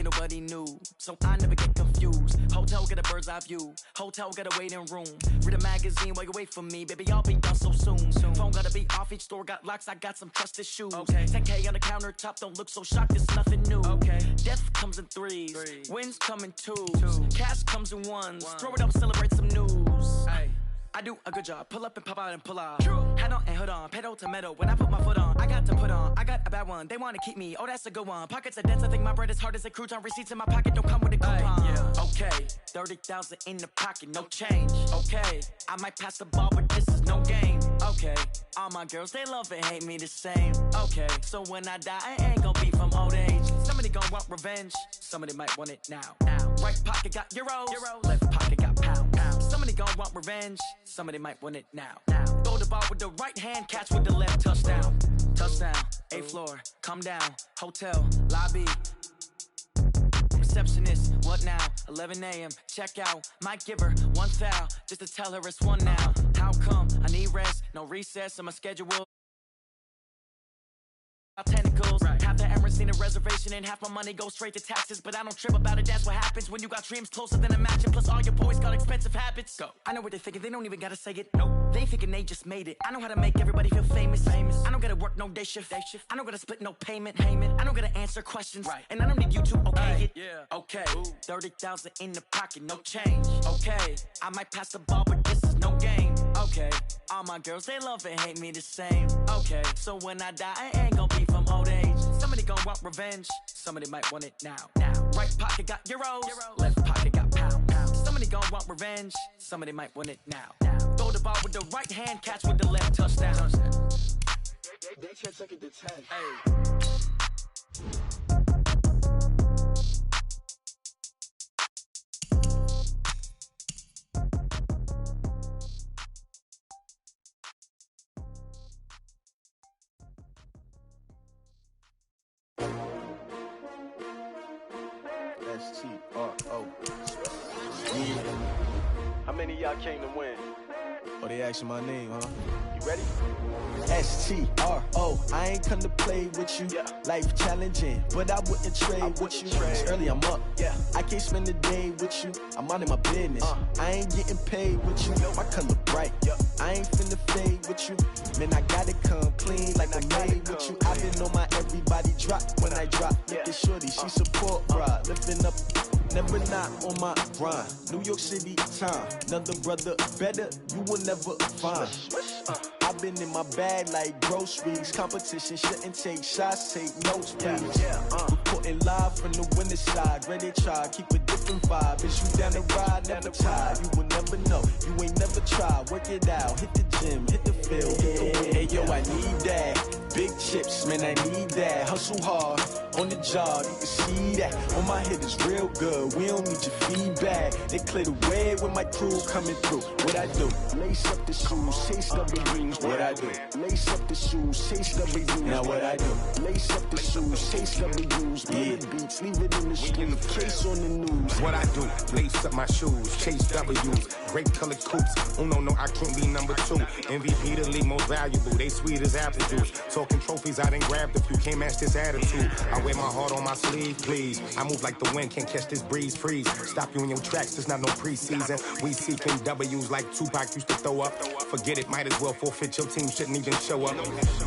ain't nobody new, so I never get confused. Hotel got a bird's eye view, hotel got a waiting room. Read a magazine while you wait for me, baby, I'll be done so soon. Phone gotta be off, each store got locks, I got some trusted shoes. 10K on the countertop, don't look so shocked, it's nothing new. Death comes in threes, wins come in twos, cash comes in ones. Throw it up, celebrate some news. I do a good job, pull up and pop out and pull off. Hat on and hood on, pedal to metal. When I put my foot on, I got to put on. I got a bad one, they wanna keep me, oh that's a good one. Pockets are dense, I think my bread is hard as a crouton. Receipts in my pocket don't come with a coupon. Okay, 30,000 in the pocket, no change. Okay, I might pass the ball, but this is no game. Okay, all my girls, they love and hate me the same. Okay, so when I die, I ain't gon' be from old age. Somebody gon' want revenge, somebody might want it now. Right pocket got euros, left pocket got pounds. Somebody gon' want revenge, somebody might want it now. Throw the ball with the right hand, catch with the left, touchdown. Touchdown, 8th floor, come down, hotel, lobby. Receptionist, what now? 11 a.m., check out. Might give her one foul, just to tell her it's one now. How come? I need rest, no recess in my schedule. Tentacles, half the Emirates need a reservation and half my money goes straight to taxes. But I don't trip about it, that's what happens when you got dreams closer than a match. And plus all your boys got expensive habits. Go. I know what they're thinking, they don't even gotta say it. Nope. They thinking they just made it. I know how to make everybody feel famous. I don't gotta work no day shift. I don't gotta split no payment. I don't gotta answer questions. And I don't need you to okay it. Okay, 30,000 in the pocket, no change. Okay, I might pass the ball, but this is no game. Okay, all my girls, they love and hate me the same. Okay, so when I die, I ain't gon' be from old age. Somebody gon' want revenge, somebody might want it now. Right pocket got euros, left pocket got pounds. Somebody gon' want revenge, somebody might want it now. Throw the ball with the right hand, catch with the left, touchdown. They can't take it to 10. S-T-R-O. Yeah. How many of y'all came to win? Oh, they asking my name, huh? You ready? S-T-R-O. I ain't come to play with you. Life challenging, but I wouldn't trade with you. It's early, I'm up. I can't spend the day with you. I'm minding my business. I ain't getting paid with you. My color bright. I ain't finna fade with you. Man, I gotta come clean like I'm made with you. I've been on my everybody drop when I drop. Look at shorty, she support ride. Lifting up, never not on my grind. New York City time. Another brother better, you will never find. I've been in my bag like groceries. Competition shouldn't take shots, take notes, please. Reporting live from the winter side. Ready to try, keep a different vibe. Is you down the ride, never tired. You will never know, you ain't never tried. Work it out, hit the gym, hit the field. Hey yo, I need that. Big chips, man, I need that. Hustle hard, on the job, you can see that. On my head is real good, we don't need your feedback. They clear the way with my crew coming through. What I do? Lace up the shoes, chase W's. What I do? Lace up the shoes, chase W's. Now what I do? Lace up the shoes, chase W's. Play the beats, leave it in the street, case on the news. What I do? Lace up my shoes, chase W's. Great colored coops. Oh no, I can't be number 2. MVP the league most valuable. They sweet as apple juice. Talking trophies, I done grabbed a few. Can't match this attitude. I wear my heart on my sleeve, please. I move like the wind, can't catch this breeze, freeze. Stop you in your tracks, there's not no preseason. We seeking W's like Tupac used to throw up. Forget it, might as well forfeit. Your team shouldn't even show up.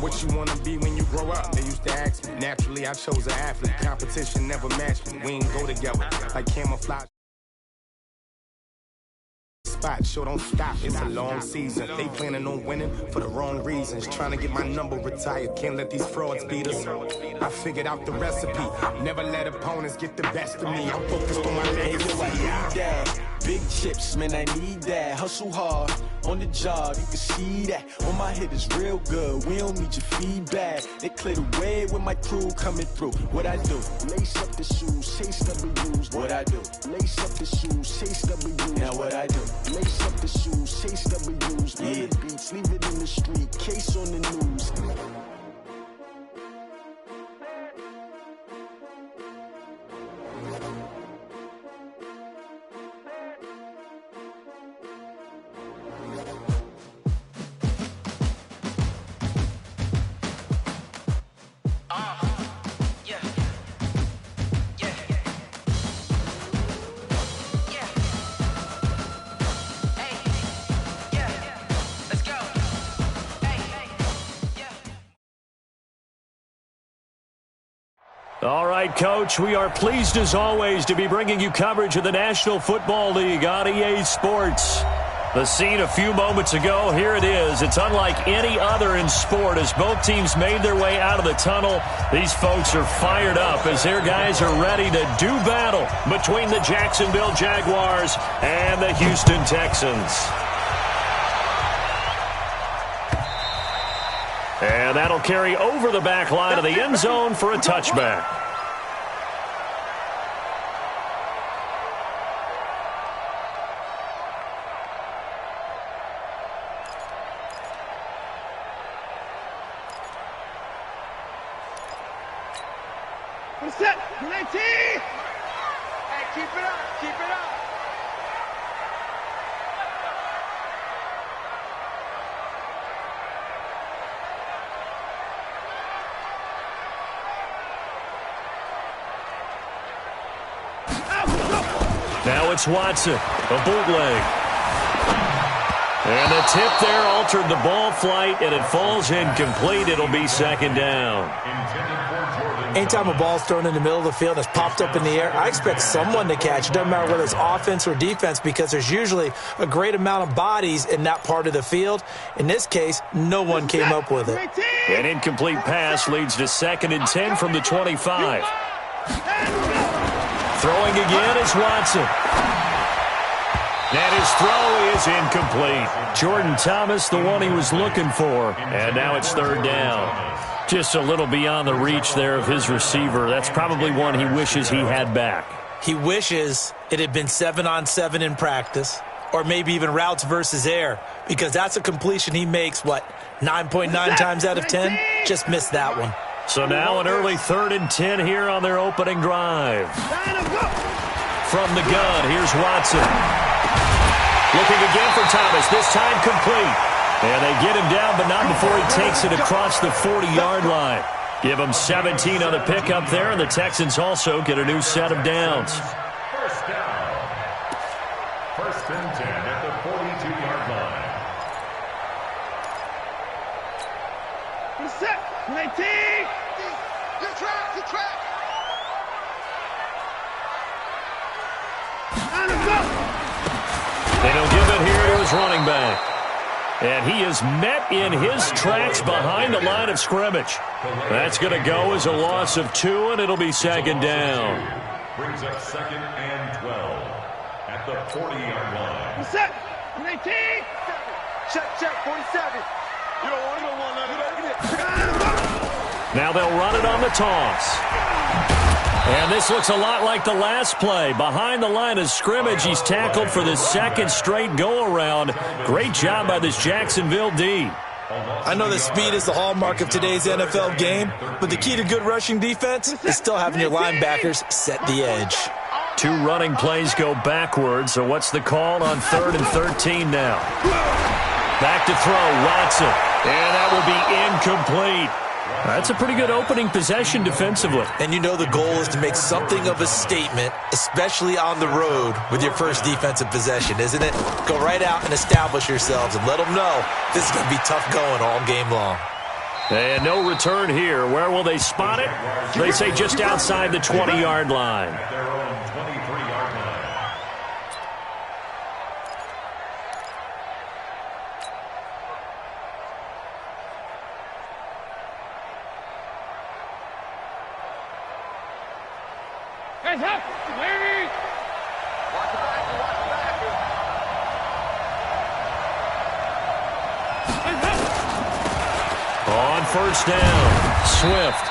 What you wanna be when you grow up? They used to ask me. Naturally, I chose an athlete. Competition never matched me. We ain't go together like camouflage. Spot, sure don't stop, it's a long season. They planning on winning for the wrong reasons. Trying to get my number retired, can't let these frauds beat us. I figured out the recipe, never let opponents get the best of me. I'm focused on my legacy. I need that. Big chips, man, I need that. Hustle hard, on the job, you can see that. On my head is real good, we don't need your feedback. They clear the way with my crew coming through. What I do? Lace up the shoes, chase W's. What I do? Lace up the shoes, chase W's. Now what I do? Lace up the shoes, chase W's. Play the beats, leave it in the street, case on the news. All right, Coach, we are pleased as always to be bringing you coverage of the National Football League on EA Sports. The scene a few moments ago, here it is. It's unlike any other in sport as both teams made their way out of the tunnel. These folks are fired up as their guys are ready to do battle between the Jacksonville Jaguars and the Houston Texans. And that'll carry over the back line of the end zone for a touchback. Set, 19! Hey, keep it up, keep it up. Now it's Watson, a bootleg. And the tip there altered the ball flight, and it falls incomplete. It'll be second down. Anytime a ball's thrown in the middle of the field and it's popped up in the air, I expect someone to catch. It doesn't matter whether it's offense or defense because there's usually a great amount of bodies in that part of the field. In this case, no one came up with it. An incomplete pass leads to 2nd and 10 from the 25. Throwing again is Watson. And his throw is incomplete. Jordan Thomas, the one he was looking for. And now it's 3rd down. Just a little beyond the reach there of his receiver. That's probably one he wishes he had back. He wishes it had been 7-on-7 in practice, or maybe even routes versus air, because that's a completion he makes, 9.9 times out of 10? Just missed that one. So now an early 3rd and 10 here on their opening drive. From the gun, here's Watson. Looking again for Thomas, this time complete. And they get him down, but not before he takes it across the 40-yard line. Give him 17 on the pickup there, and the Texans also get a new set of downs. First down. 1st and 10 at the 42-yard line. Set, 19! Good track, good track! They don't give it here to his running back. And he is met in his tracks behind the line of scrimmage. That's going to go as a loss of 2, and it'll be 2nd down. Brings up 2nd and 12 at the 40-yard line. Set, 19! Check, 47. You don't want to Now they'll run it on the toss. And this looks a lot like the last play. Behind the line of scrimmage, he's tackled for the 2nd straight go-around. Great job by this Jacksonville D. I know that speed is the hallmark of today's NFL game, but the key to good rushing defense is still having your linebackers set the edge. 2 running plays go backwards, so what's the call on 3rd and 13 now? Back to throw, Watson. And that will be incomplete. That's a pretty good opening possession defensively. And you know the goal is to make something of a statement, especially on the road with your first defensive possession, isn't it? Go right out and establish yourselves and let them know this is going to be tough going all game long. And no return here. Where will they spot it? They say just outside the 20-yard line. Their own 23-yard line. Guys up! Larry! Watch the back, watch the back. On 1st down, Swift.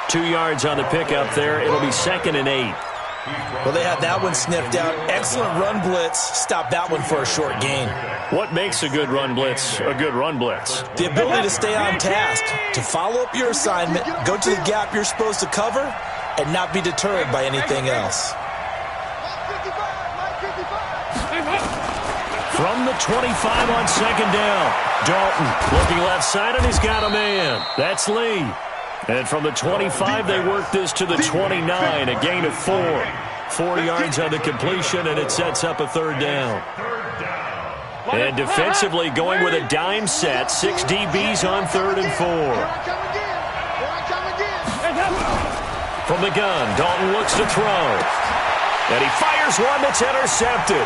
2 yards on the pickup there. It'll be 2nd and 8. Well, they had that one sniffed out. Excellent run blitz. Stop that one for a short gain. What makes a good run blitz a good run blitz? The ability to stay on task, to follow up your assignment, go to the gap you're supposed to cover, and not be deterred by anything else. From the 25 on 2nd down, Dalton looking left side, and he's got a man. That's Lee. And from the 25, they work this to the 29, a gain of 4. 4 yards on the completion, and it sets up a 3rd down. And defensively going with a dime set, 6 DBs on 3rd and 4. From the gun, Dalton looks to throw. And he fires one that's intercepted.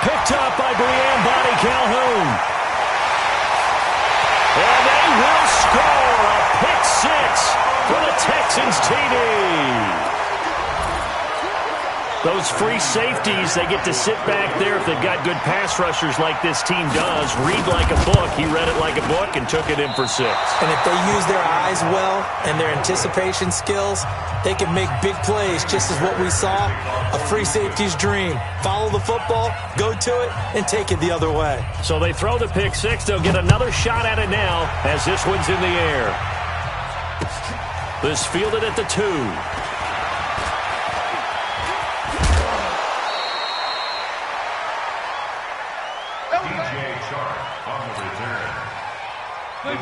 Picked up by Brianne Bonnie Calhoun. And they will score a pick six for the Texans TD. Those free safeties, they get to sit back there if they've got good pass rushers like this team does. Read like a book. He read it like a book and took it in for 6. And if they use their eyes well and their anticipation skills, they can make big plays, just as what we saw. A free safety's dream. Follow the football, go to it, and take it the other way. So they throw the pick six. They'll get another shot at it now as this one's in the air. This fielded at the 2.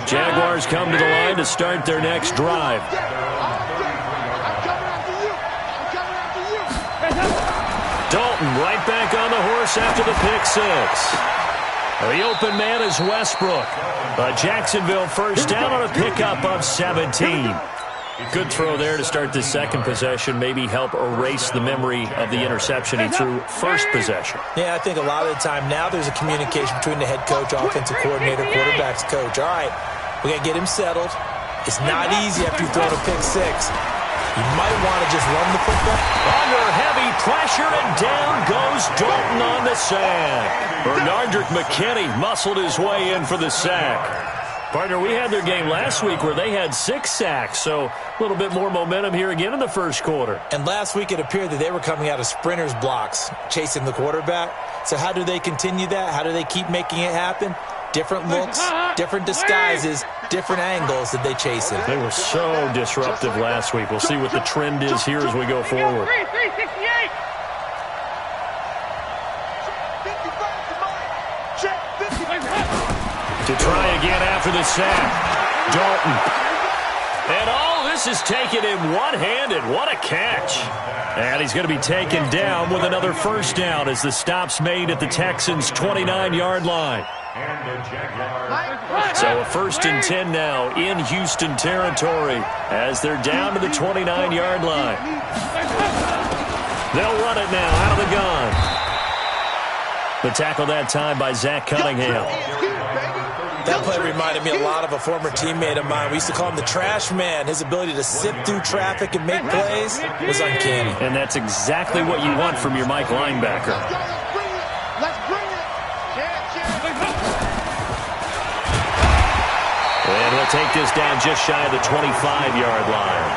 Jaguars come to the line to start their next drive. Dalton right back on the horse after the pick six. The open man is Westbrook. A Jacksonville first down on a pickup of 17. Good throw there to start the second possession. Maybe help erase the memory of the interception he threw first possession. Yeah, I think a lot of the time now there's a communication between the head coach, offensive coordinator, quarterback's coach. All right, we got to get him settled. It's not easy after you throw a pick six. You might want to just run the football. Under heavy pressure, and down goes Dalton on the sack. Bernardrick McKinney muscled his way in for the sack. Partner, we had their game last week where they had 6 sacks, so a little bit more momentum here again in the first quarter. And last week it appeared that they were coming out of sprinters blocks, chasing the quarterback. So how do they continue that? How do they keep making it happen? Different looks, different disguises, different angles that they chase it. They were so disruptive last week. We'll see what the trend is here as we go forward. 368. To try again after the sack, Dalton. And all this is taken in one-handed. What a catch. And he's going to be taken down with another first down as the stop's made at the Texans' 29-yard line. So a 1st and 10 now in Houston territory as they're down to the 29-yard line. They'll run it now out of the gun. The tackle that time by Zach Cunningham. That play reminded me a lot of a former teammate of mine. We used to call him the trash man. His ability to sift through traffic and make plays was uncanny. And that's exactly what you want from your Mike linebacker. Let's bring it. And we'll take this down just shy of the 25-yard line.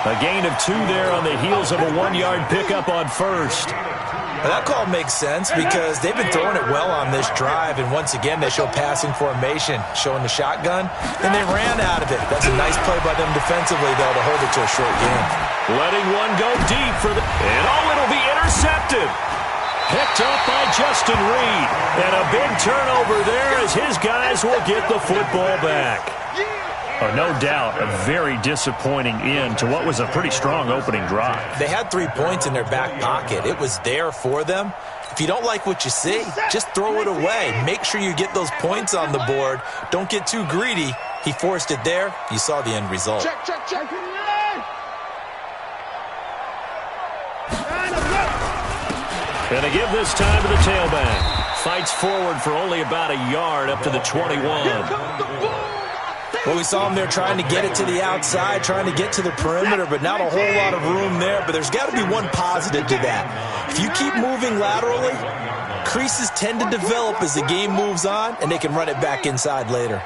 A gain of 2 there on the heels of a 1-yard pickup on first. Well, that call makes sense because they've been throwing it well on this drive, and once again they show passing formation, showing the shotgun, and they ran out of it. That's a nice play by them defensively, though, to hold it to a short game. Letting one go deep for the... And it'll be intercepted. Picked up by Justin Reed. And a big turnover there as his guys will get the football back. Oh, no doubt, a very disappointing end to what was a pretty strong opening drive. They had 3 points in their back pocket. It was there for them. If you don't like what you see, just throw it away. Make sure you get those points on the board. Don't get too greedy. He forced it there. You saw the end result. Check. Gonna give this time to the tailback. Fights forward for only about a yard up to the 21. Well, we saw him there trying to get it to the outside, trying to get to the perimeter, but not a whole lot of room there. But there's got to be one positive to that. If you keep moving laterally, creases tend to develop as the game moves on, and they can run it back inside later.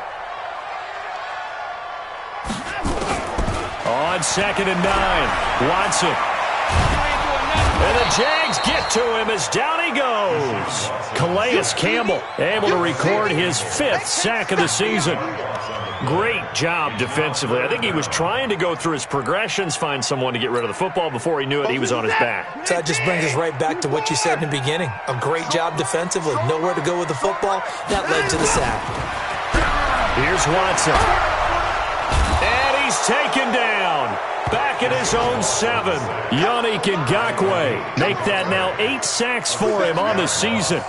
On 2nd and 9, Watson. And the Jags get to him as down he goes. Calais Campbell able to record his 5th sack of the season. Great job defensively. I think he was trying to go through his progressions, find someone to get rid of the football. Before he knew it, he was on his back. So that just brings us right back to what you said in the beginning. A great job defensively. Nowhere to go with the football. That led to the sack. Here's Watson. And he's taken down. Back at his own 7. Yannick Ngakoue make that now 8 sacks for him on the season.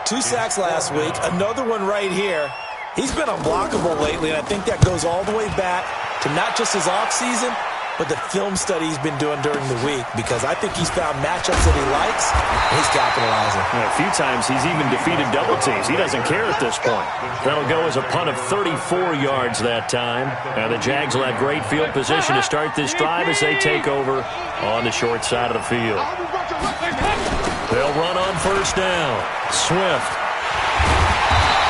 2 sacks last week. Another one right here. He's been unblockable lately, and I think that goes all the way back to not just his offseason, but the film study he's been doing during the week, because I think he's found matchups that he likes, and he's capitalizing. Yeah, a few times he's even defeated double teams. He doesn't care at this point. That'll go as a punt of 34 yards that time. And the Jags will have great field position to start this drive as they take over on the short side of the field. They'll run on first down. Swift.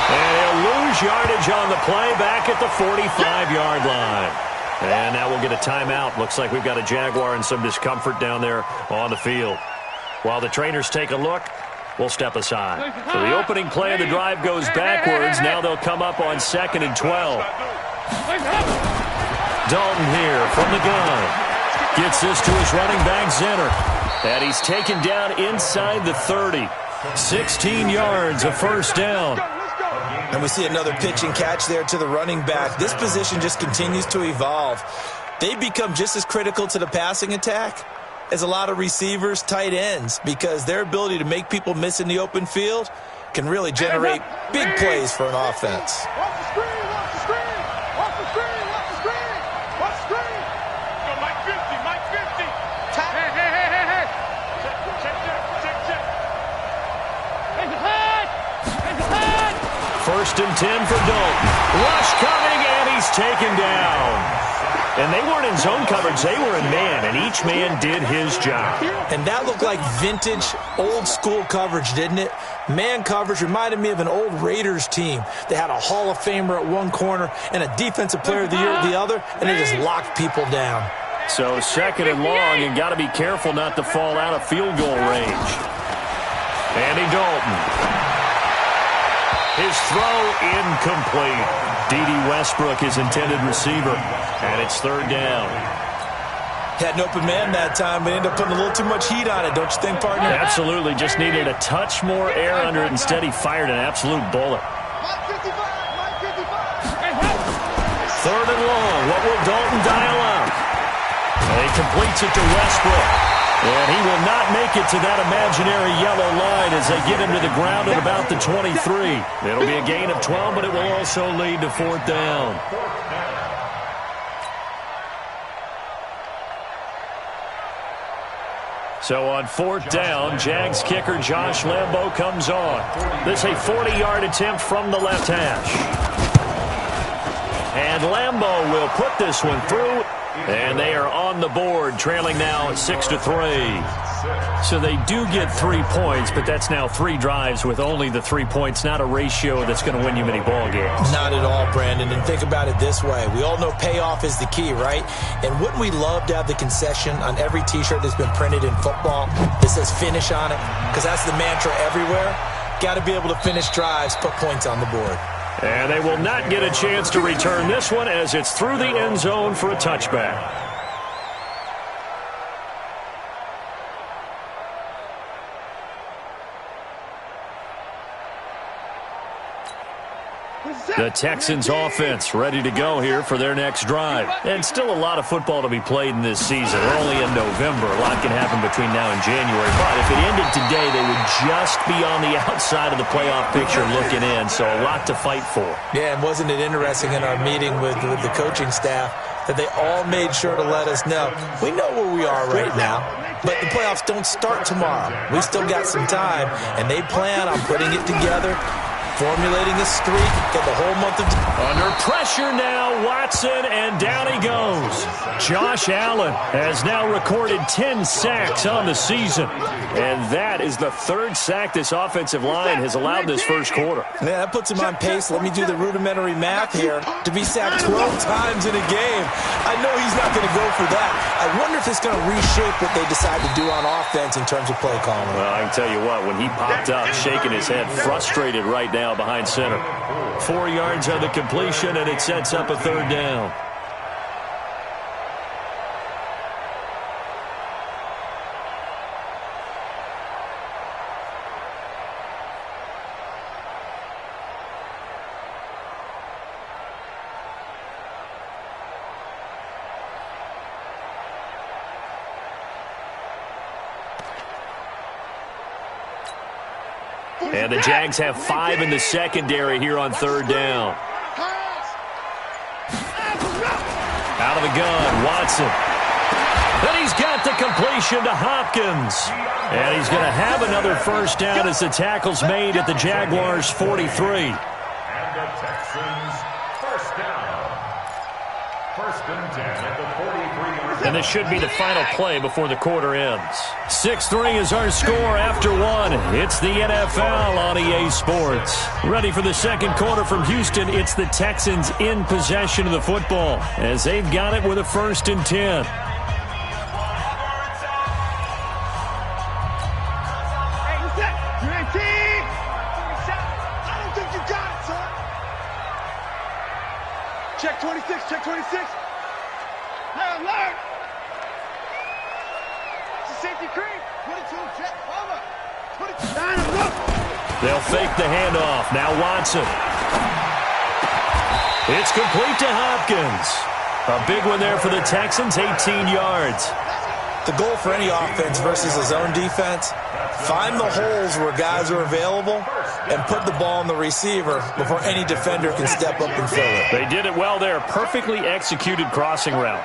And he'll lose yardage on the play back at the 45-yard line. And now we'll get a timeout. Looks like we've got a Jaguar in some discomfort down there on the field. While the trainers take a look, we'll step aside. So the opening play of the drive goes backwards. Now they'll come up on 2nd and 12. Dalton here from the gun. Gets this to his running back, Zenner. And he's taken down inside the 30. 16 yards, a first down. And we see another pitch and catch there to the running back. This position just continues to evolve. They become just as critical to the passing attack as a lot of receivers, tight ends, because their ability to make people miss in the open field can really generate big plays for an offense. Watch the screen, watch the screen, watch the screen, watch the screen, watch the screen. Go, Mike 50, Mike 50. Hey. Check. Hey, the head. First and 10 for Dalton. Rush coming, and he's taken down. And they weren't in zone coverage. They were in man, and each man did his job. And that looked like vintage, old-school coverage, didn't it? Man coverage reminded me of an old Raiders team. They had a Hall of Famer at one corner and a Defensive Player of the Year at the other, and they just locked people down. So 2nd and long, and got to be careful not to fall out of field goal range. Andy Dalton. His throw incomplete. D.D. Westbrook, his intended receiver, and it's 3rd down. Had an open man that time, but ended up putting a little too much heat on it, don't you think, partner? Absolutely. Just needed a touch more air under it. Instead, he fired an absolute bullet. Mike 55. 3rd and long. What will Dalton dial up? And he completes it to Westbrook. And he will not make it to that imaginary yellow line as they get him to the ground at about the 23. It'll be a gain of 12, but it will also lead to 4th down. So on 4th down, Jags kicker Josh Lambo comes on. This is a 40-yard attempt from the left hash. And Lambo will put this one through. And they are on the board, trailing now 6-3. So they do get 3 points, but that's now 3 drives with only the 3 points, not a ratio that's going to win you many ball games. Not at all, Brandon. And think about it this way. We all know payoff is the key, right? And wouldn't we love to have the concession on every T-shirt that's been printed in football that says finish on it? Because that's the mantra everywhere. Got to be able to finish drives, put points on the board. And they will not get a chance to return this one as it's through the end zone for a touchback. The Texans offense ready to go here for their next drive. And still a lot of football to be played in this season. We're only in November. A lot can happen between now and January. But if it ended today, they would just be on the outside of the playoff picture looking in. So a lot to fight for. Yeah, and wasn't it interesting in our meeting with the coaching staff that they all made sure to let us know, we know where we are right now, but the playoffs don't start tomorrow. We still got some time, and they plan on putting it together, formulating a streak, get the whole month of... Under pressure now, Watson, and down he goes. Josh Allen has now recorded 10 sacks on the season. And that is the 3rd sack this offensive line has allowed this first quarter. Yeah, that puts him on pace. Let me do the rudimentary math here. To be sacked 12 times in a game. I know he's not going to go for that. I wonder if it's going to reshape what they decide to do on offense in terms of play calling. Well, I can tell you what, when he popped up, shaking his head, frustrated right now behind center. 4 yards on the completion, and it sets up a 3rd down. And the Jags have 5 in the secondary here on 3rd down. Out of the gun, Watson. And he's got the completion to Hopkins. And he's going to have another first down as the tackle's made at the Jaguars' 43. And the Texans first down. First and 10 at the 43-yard line. And this should be the final play before the quarter ends. 6-3 is our score after one. It's the NFL on EA Sports. Ready for the second quarter from Houston. It's the Texans in possession of the football as they've got it with a 1st and 10. Check 26, check 26. Alert! It's a safety creep. 22, check, over. 22, look. They'll fake the handoff. Now Watson. It's complete to Hopkins. A big one there for the Texans, 18 yards. The goal for any offense versus a zone defense, find the holes where guys are available and put the ball on the receiver before any defender can step up and fill it. They did it well there. Perfectly executed crossing route.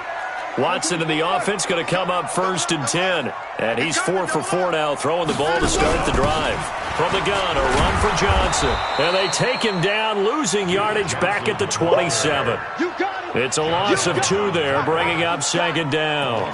Watson in the offense going to come up 1st and 10. And he's 4 for 4 now, throwing the ball to start the drive. From the gun, a run for Johnson. And they take him down, losing yardage back at the 27. It's a loss of 2 there, bringing up 2nd down.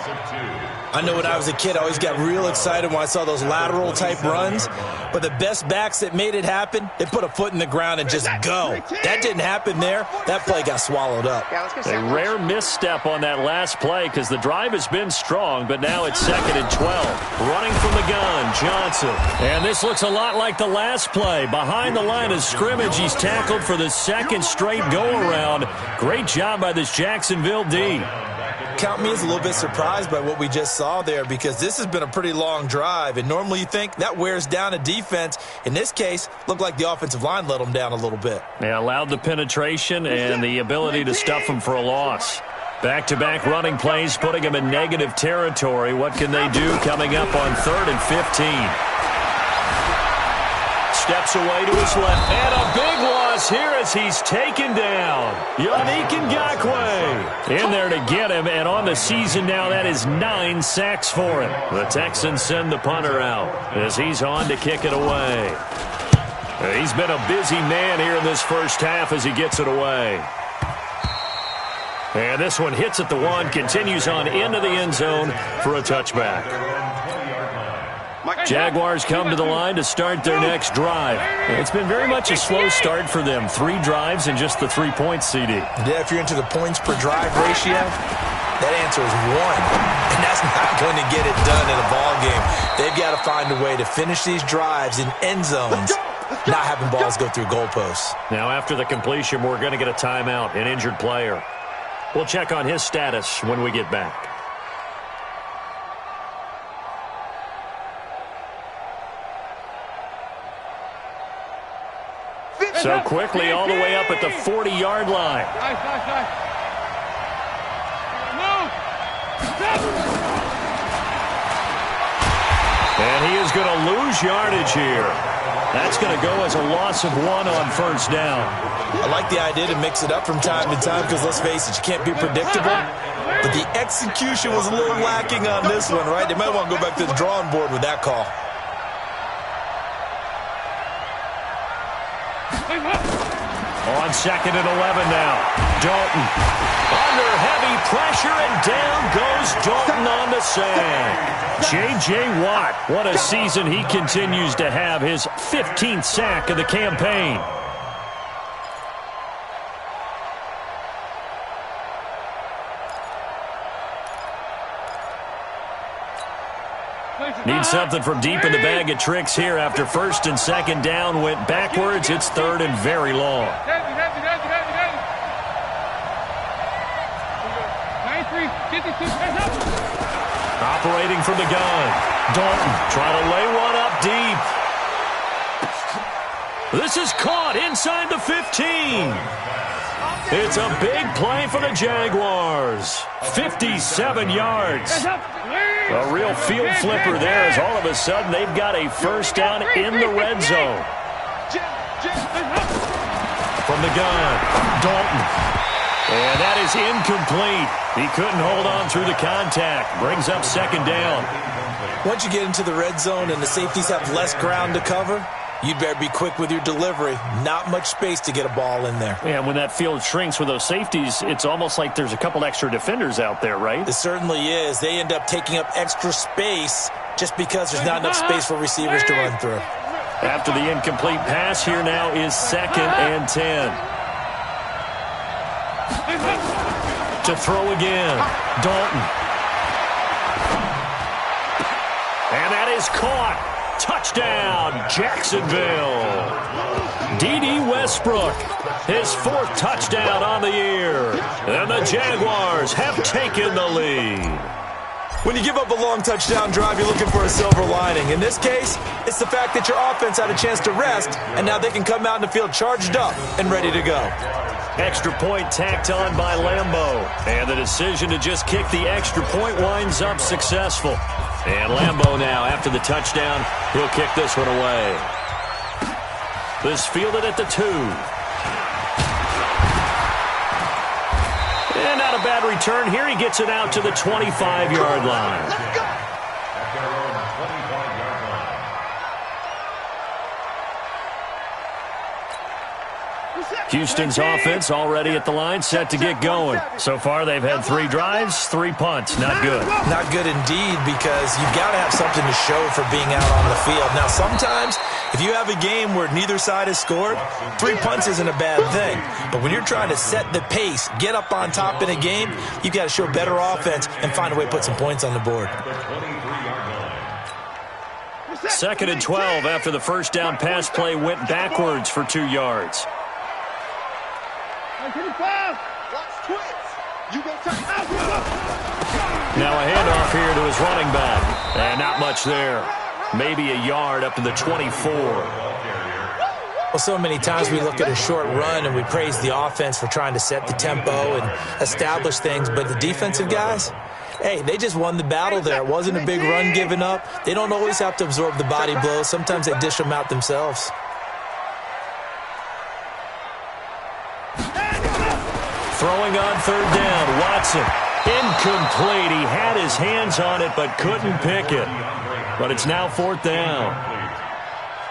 I know when I was a kid, I always got real excited when I saw those lateral-type runs. But the best backs that made it happen, they put a foot in the ground and just go. That didn't happen there. That play got swallowed up. A rare misstep on that last play because the drive has been strong, but now it's 2nd and 12. Running from the gun, Johnson. And this looks a lot like the last play. Behind the line of scrimmage, he's tackled for the 2nd straight go-around. Great job by this Jacksonville D. Count me as a little bit surprised by what we just saw there because this has been a pretty long drive, and normally you think that wears down a defense. In this case, looked like the offensive line let them down a little bit. They allowed the penetration and the ability to stuff them for a loss. Back-to-back running plays, putting them in negative territory. What can they do coming up on 3rd and 15? Steps away to his left, and a big loss here as he's taken down. Yannick Ngakoue in there to get him, and on the season now, that is 9 sacks for him. The Texans send the punter out as he's on to kick it away. He's been a busy man here in this first half as he gets it away. And this one hits at the 1, continues on into the end zone for a touchback. Jaguars come to the line to start their next drive. It's been very much a slow start for them. 3 drives and just the 3 points, CD. Yeah, if you're into the points per drive ratio, that answer is 1. And that's not going to get it done in a ball game. They've got to find a way to finish these drives in end zones, not having balls go through goalposts. Now after the completion, we're going to get a timeout, an injured player. We'll check on his status when we get back. So quickly all the way up at the 40-yard line. Nice. Move. And he is going to lose yardage here. That's going to go as a loss of 1 on 1st down. I like the idea to mix it up from time to time because, let's face it, you can't be predictable. But the execution was a little lacking on this one, right? They might want to go back to the drawing board with that call. On 2nd and 11 now. Dalton under heavy pressure, and down goes Dalton on the sack. J.J. Watt, what a season he continues to have. His 15th sack of the campaign. Need something from deep in the bag of tricks here after 1st and 2nd down. Went backwards. It's 3rd and very long. Operating from the gun. Dalton trying to lay one up deep. This is caught inside the 15. It's a big play for the Jaguars. 57 yards. A real field flipper there as all of a sudden they've got a first down in the red zone. From the gun, Dalton. And that is incomplete. He couldn't hold on through the contact. Brings up second down. Once you get into the red zone and the safeties have less ground to cover, you'd better be quick with your delivery. Not much space to get a ball in there. And when that field shrinks with those safeties, it's almost like there's a couple extra defenders out there, right? It certainly is. They end up taking up extra space just because there's not enough space for receivers to run through. After the incomplete pass, here now is 2nd and 10. To throw again, Dalton. And that is caught. Touchdown, Jacksonville. D.D. Westbrook, his 4th touchdown on the year. And the Jaguars have taken the lead. When you give up a long touchdown drive, you're looking for a silver lining. In this case, it's the fact that your offense had a chance to rest, and now they can come out in the field charged up and ready to go. Extra point tacked on by Lambeau. And the decision to just kick the extra point winds up successful. And Lambeau now, after the touchdown, he'll kick this one away. This fielded at the 2. And not a bad return. Here he gets it out to the 25-yard line. Houston's offense already at the line, set to get going. So far, they've had 3 drives, 3 punts. Not good. Not good indeed, because you've got to have something to show for being out on the field. Now, sometimes, if you have a game where neither side has scored, 3 punts isn't a bad thing. But when you're trying to set the pace, get up on top in a game, you've got to show better offense and find a way to put some points on the board. 2nd and 12 after the first down pass play went backwards for 2 yards. Now a handoff here to his running back. And not much there. Maybe a yard up to the 24. Well, so many times we look at a short run and we praise the offense for trying to set the tempo and establish things. But the defensive guys, hey, they just won the battle there. It wasn't a big run given up. They don't always have to absorb the body blows. Sometimes they dish them out themselves. Throwing on 3rd down, Watson. Incomplete. He had his hands on it but couldn't pick it. But it's now 4th down.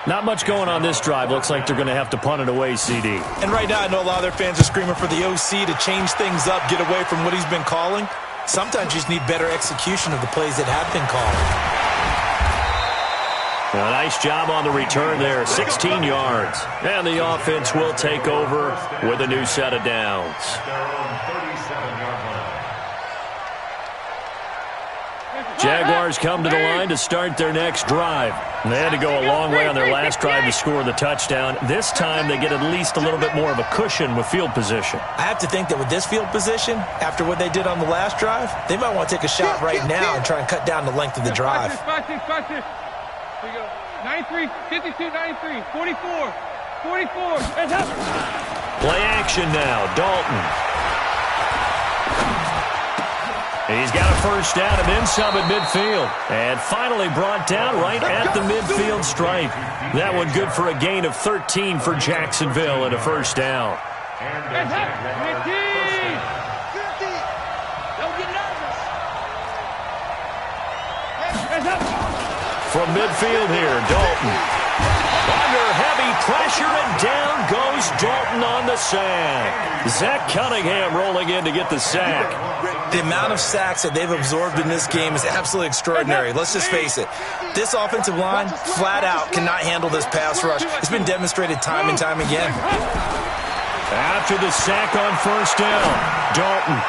Not much going on this drive. Looks like they're going to have to punt it away, CD. And right now I know a lot of their fans are screaming for the OC to change things up, get away from what he's been calling. Sometimes you just need better execution of the plays that have been called. A nice job on the return there, 16 yards. And the offense will take over with a new set of downs. Jaguars come to the line to start their next drive. They had to go a long way on their last drive to score the touchdown. This time they get at least a little bit more of a cushion with field position. I have to think that with this field position, after what they did on the last drive, they might want to take a shot right now and try and cut down the length of the drive. Here we go. 93, 52, 93, 44, 44. Play action now, Dalton. He's got a first down and then some at midfield. And finally brought down right at the midfield stripe. That one good for a gain of 13 for Jacksonville and a first down. From midfield here, Dalton. Under heavy pressure, and down goes Dalton on the sack. Zach Cunningham rolling in to get the sack. The amount of sacks that they've absorbed in this game is absolutely extraordinary. Let's just face it. This offensive line, flat out, cannot handle this pass rush. It's been demonstrated time and time again. After the sack on first down, Dalton.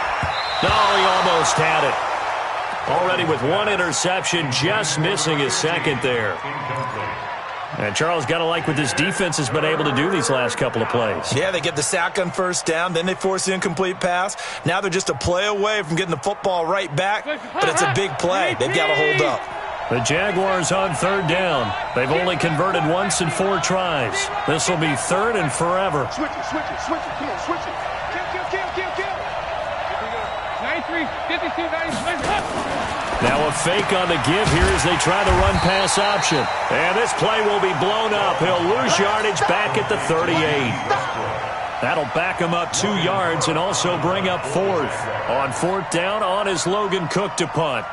Oh, he almost had it. Already with 1 interception, just missing his second there. And Charles, got to like what this defense has been able to do these last couple of plays. Yeah, they get the sack on first down, then they force the incomplete pass. Now they're just a play away from getting the football right back, but it's a big play. They've got to hold up. The Jaguars on 3rd down. They've only converted once in 4 tries. This will be 3rd and forever. Switch it, switch it, switch it, kill, switch it. Kill. 93, 52, 93. Now a fake on the give here as they try the run-pass option. And this play will be blown up. He'll lose yardage back at the 38. That'll back him up 2 yards and also bring up 4th. On 4th down, on is Logan Cook to punt.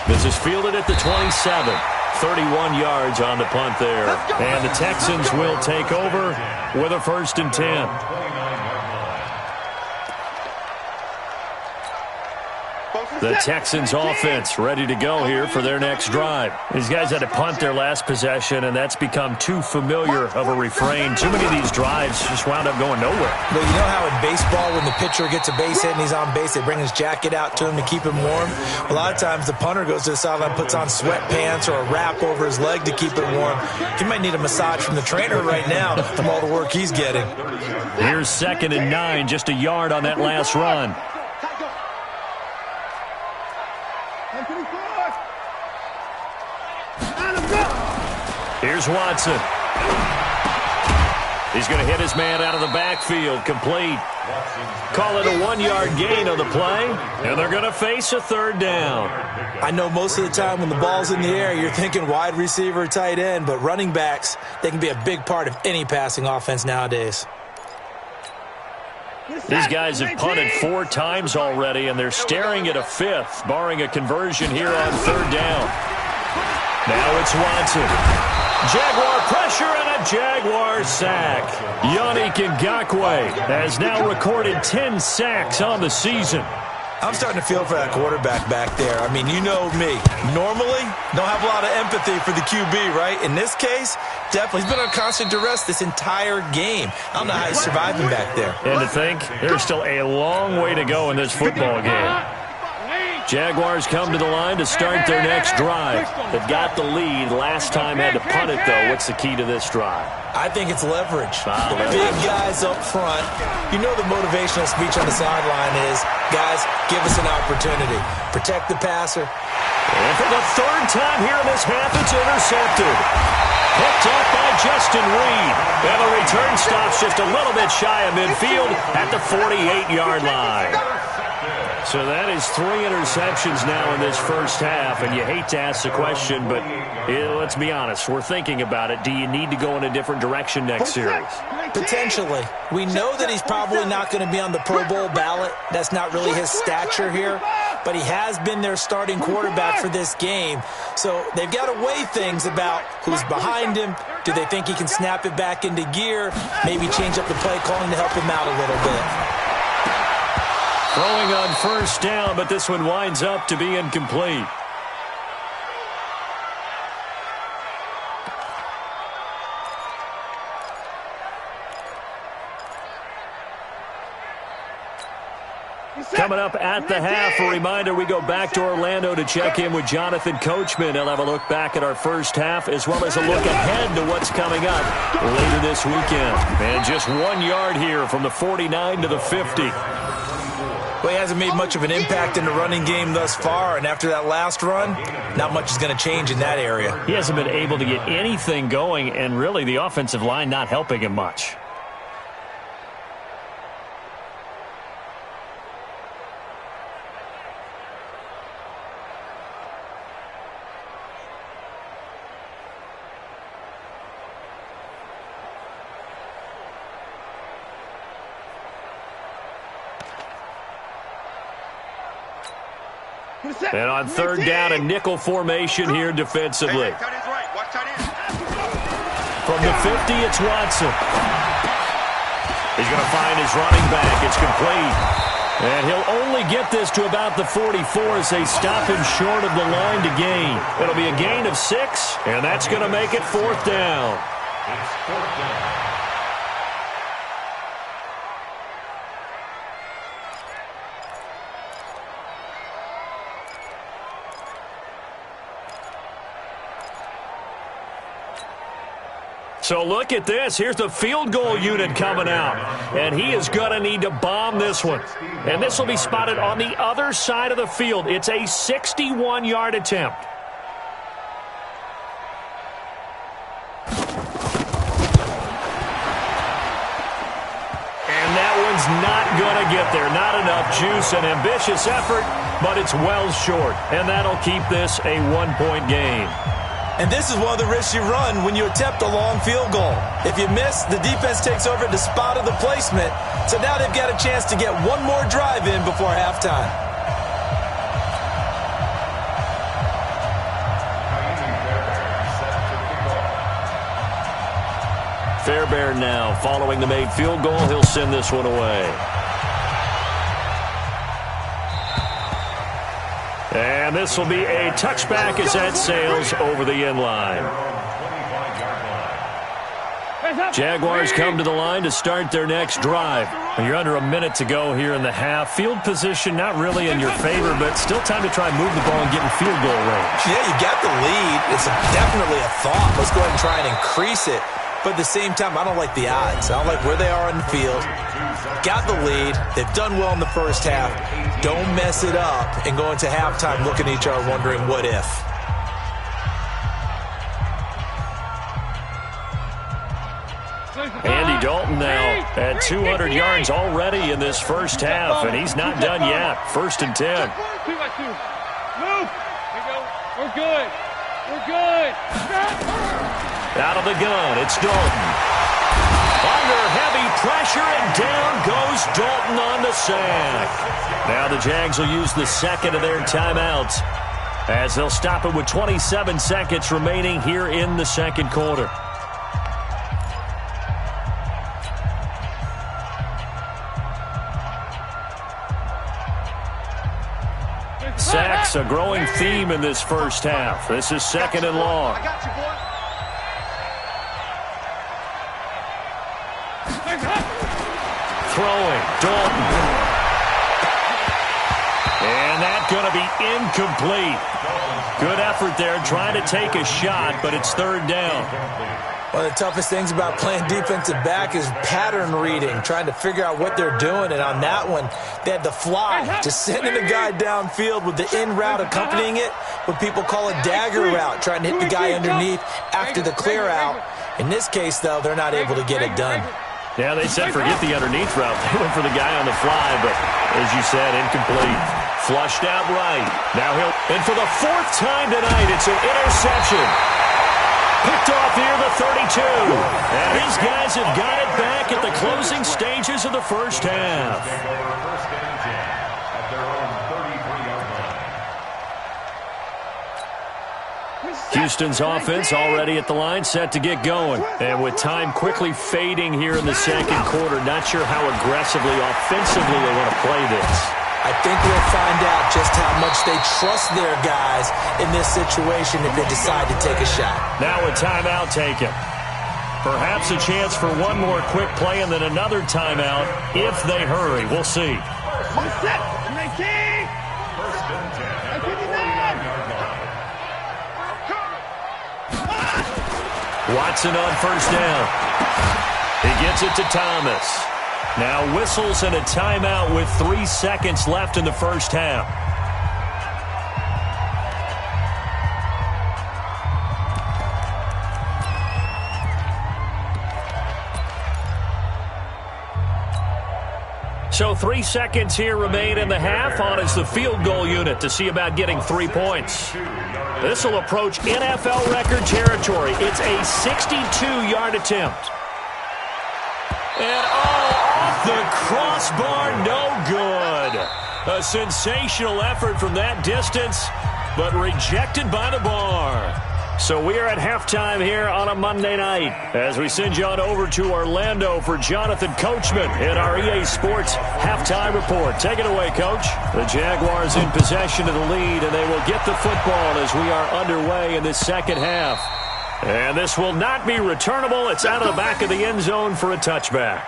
This is fielded at the 27. 31 yards on the punt there. And the Texans will take over with a 1st and 10. The Texans offense ready to go here for their next drive. These guys had to punt their last possession, and that's become too familiar of a refrain. Too many of these drives just wound up going nowhere. Well, you know how in baseball when the pitcher gets a base hit and he's on base, they bring his jacket out to him to keep him warm? A lot of times the punter goes to the sideline, puts on sweatpants or a wrap over his leg to keep it warm. He might need a massage from the trainer right now from all the work he's getting. Here's 2nd and 9, just a yard on that last run. Here's Watson. He's going to hit his man out of the backfield. Complete. Call it a 1-yard gain on the play, and they're going to face a 3rd down. I know most of the time when the ball's in the air, you're thinking wide receiver, tight end, but running backs, they can be a big part of any passing offense nowadays. These guys have punted 4 times already, and they're staring at a 5th, barring a conversion here on 3rd down. Now it's Watson. Jaguar pressure and a Jaguar sack. Yannick Ngakoue has now recorded 10 sacks on the season. I'm starting to feel for that quarterback back there. I mean, you know me. Normally, don't have a lot of empathy for the QB, right? In this case, definitely. He's been on constant duress this entire game. I don't know how he's surviving back there. And to think, there's still a long way to go in this football game. Jaguars come to the line to start their next drive. They've got the lead. Last time had to punt it, though. What's the key to this drive? I think it's leverage. The big guys up front. You know the motivational speech on the sideline is, guys, give us an opportunity. Protect the passer. And for the 3rd time here in this half, it's intercepted. Picked up by Justin Reed. And the return stops just a little bit shy of midfield at the 48-yard line. So that is 3 interceptions now in this first half, and you hate to ask the question, but let's be honest, we're thinking about it. Do you need to go in a different direction next series? Potentially. We know that he's probably not going to be on the Pro Bowl ballot. That's not really his stature here, but he has been their starting quarterback for this game. So they've got to weigh things about who's behind him. Do they think he can snap it back into gear? Maybe change up the play calling to help him out a little bit. Throwing on 1st down, but this one winds up to be incomplete. Coming up at the half, a reminder, we go back to Orlando to check in with Jonathan Coachman. He'll have a look back at our first half as well as a look ahead to what's coming up later this weekend. And just 1 yard here from the 49 to the 50. Well, he hasn't made much of an impact in the running game thus far, and after that last run, not much is going to change in that area. He hasn't been able to get anything going, and really the offensive line not helping him much. And on 3rd down, a nickel formation here defensively. From the 50, it's Watson. He's going to find his running back. It's complete. And he'll only get this to about the 44 as they stop him short of the line to gain. It'll be a gain of 6, and that's going to make it 4th down. It's 4th down. So look at this. Here's the field goal unit coming out. And he is going to need to bomb this one. And this will be spotted on the other side of the field. It's a 61-yard attempt. And that one one's not going to get there. Not enough juice, an ambitious effort, but it's well short. And that'll keep this a one-point game. And this is one of the risks you run when you attempt a long field goal. If you miss, the defense takes over at the spot of the placement. So now they've got a chance to get one more drive in before halftime. Fairbairn now following the made field goal. He'll send this one away. And this will be a touchback as that sails over the end line. Jaguars come to the line to start their next drive. You're under a minute to go here in the half. Field position not really in your favor, but still time to try and move the ball and get in field goal range. Yeah, you got the lead. It's definitely a thought. Let's go ahead and try and increase it. But at the same time, I don't like the odds. I don't like where they are in the field. Got the lead. They've done well in the first half. Don't mess it up and go into halftime looking at each other wondering what if. Andy Dalton now at 200 yards already in this first half, and he's not done yet. 1st and 10. Move. We're good. We're good. Out of the gun, it's Dalton. Under heavy pressure, and down goes Dalton on the sack. Now the Jags will use the second of their timeouts as they'll stop it with 27 seconds remaining here in the second quarter. Sacks, a growing theme in this first half. This is 2nd and long. I got you, boy. Throwing, Dalton. And that's going to be incomplete. Good effort there, trying to take a shot, but it's 3rd down. One of the toughest things about playing defensive back is pattern reading, trying to figure out what they're doing. And on that one, they had the fly, just sending a guy downfield with the in route accompanying it, what people call a dagger route, trying to hit the guy underneath after the clear out. In this case, though, they're not able to get it done. Yeah, they said forget the underneath route. They went for the guy on the fly, but as you said, incomplete. Flushed out right. Now and for the 4th time tonight, it's an interception. Picked off here, the 32. And these guys have got it back at the closing stages of the first half. Houston's offense already at the line, set to get going. And with time quickly fading here in the second quarter, not sure how aggressively, offensively they want to play this. I think we'll find out just how much they trust their guys in this situation if they decide to take a shot. Now a timeout taken. Perhaps a chance for one more quick play and then another timeout if they hurry. We'll see. Set. 19. First and 10 at the 49-yard line. Watson on first down. He gets it to Thomas. Now whistles and a timeout with 3 seconds left in the first half. So 3 seconds here remain in the half. On is the field goal unit to see about getting 3 points. This will approach NFL record territory. It's a 62-yard attempt. And off the crossbar, no good. A sensational effort from that distance, but rejected by the bar. So we are at halftime here on a Monday night as we send you on over to Orlando for Jonathan Coachman in our EA Sports Halftime Report. Take it away, Coach. The Jaguars in possession of the lead, and they will get the football as we are underway in this second half. And this will not be returnable. It's out of the back of the end zone for a touchback.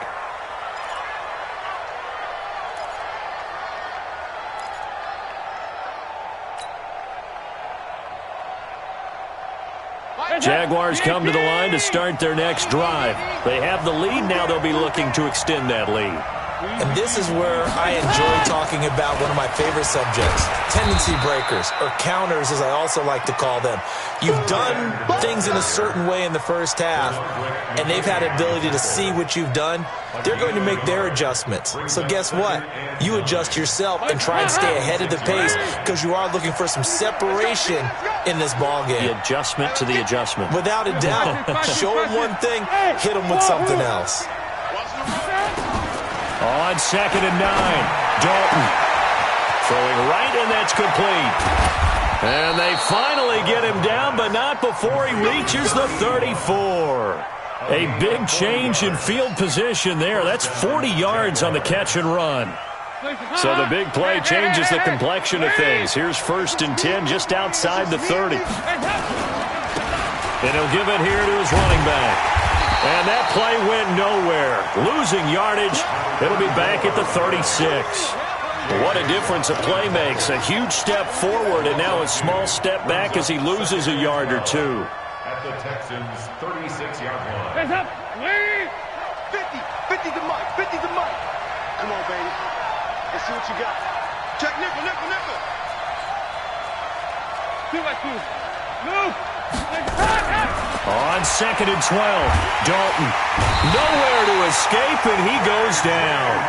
Jaguars come to the line to start their next drive. They have the lead. Now they'll be looking to extend that lead. And this is where I enjoy talking about one of my favorite subjects, tendency breakers, or counters as I also like to call them. You've done things in a certain way in the first half, and they've had ability to see what you've done. They're going to make their adjustments. So guess what? You adjust yourself and try and stay ahead of the pace because you are looking for some separation in this ball game. The adjustment to the adjustment. Without a doubt. Show them one thing, hit them with something else. On 2nd and 9, Dalton throwing right, and that's complete. And they finally get him down, but not before he reaches the 34. A big change in field position there. That's 40 yards on the catch and run. So the big play changes the complexion of things. Here's 1st and 10 just outside the 30. And he'll give it here to his running back. And that play went nowhere. Losing yardage. It'll be back at the 36. What a difference a play makes. A huge step forward and now a small step back as he loses a yard or two. At the Texans' 36-yard line. Hands up. 50 to Mike. 50 to Mike. Come on, baby. Let's see what you got. Check nickel. Move. On 2nd and 12, Dalton nowhere to escape, and he goes down.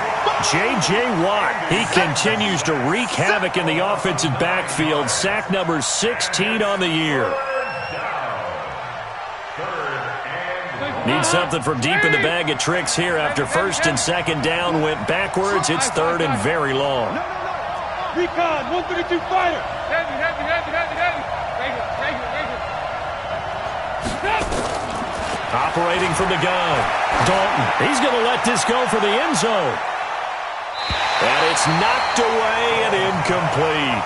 J.J. Watt, he continues to wreak havoc in the offensive backfield. Sack number 16 on the year. Need something from deep in the bag of tricks here after 1st and 2nd down went backwards. It's 3rd and very long. Recon, 132 fighter. Heavy. Operating from the gun. Dalton, he's going to let this go for the end zone. And it's knocked away and incomplete.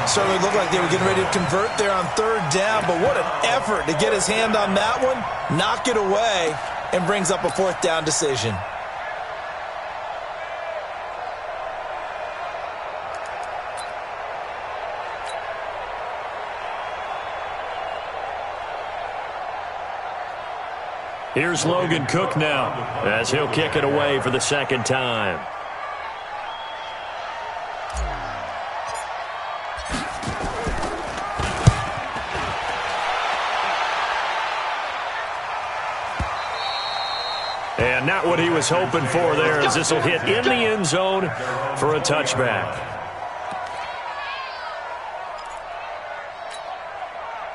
Certainly looked like they were getting ready to convert there on 3rd down, but what an effort to get his hand on that one, knock it away, and brings up a 4th down decision. Here's Logan Cook now as he'll kick it away for the 2nd time. And not what he was hoping for there, as this will hit in the end zone for a touchback.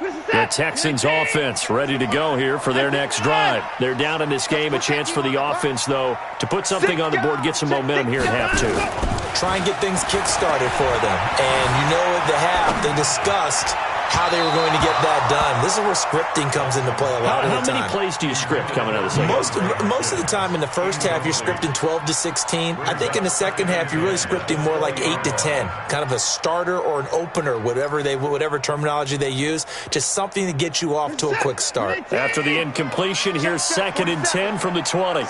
The Texans offense ready to go here for their next drive. They're down in this game. A chance for the offense, though, to put something on the board, get some momentum here at half 2. Try and get things kick-started for them. And you know at the half, they discussed how they were going to get that done. This is where scripting comes into play a lot of the time. How many plays do you script coming out of the second? Most of the time in the first half, you're scripting 12 to 16. I think in the second half, you're really scripting more like 8 to 10. Kind of a starter or an opener, whatever terminology they use. Just something to get you off to a quick start. After the incompletion, here's 2nd and 10 from the 20.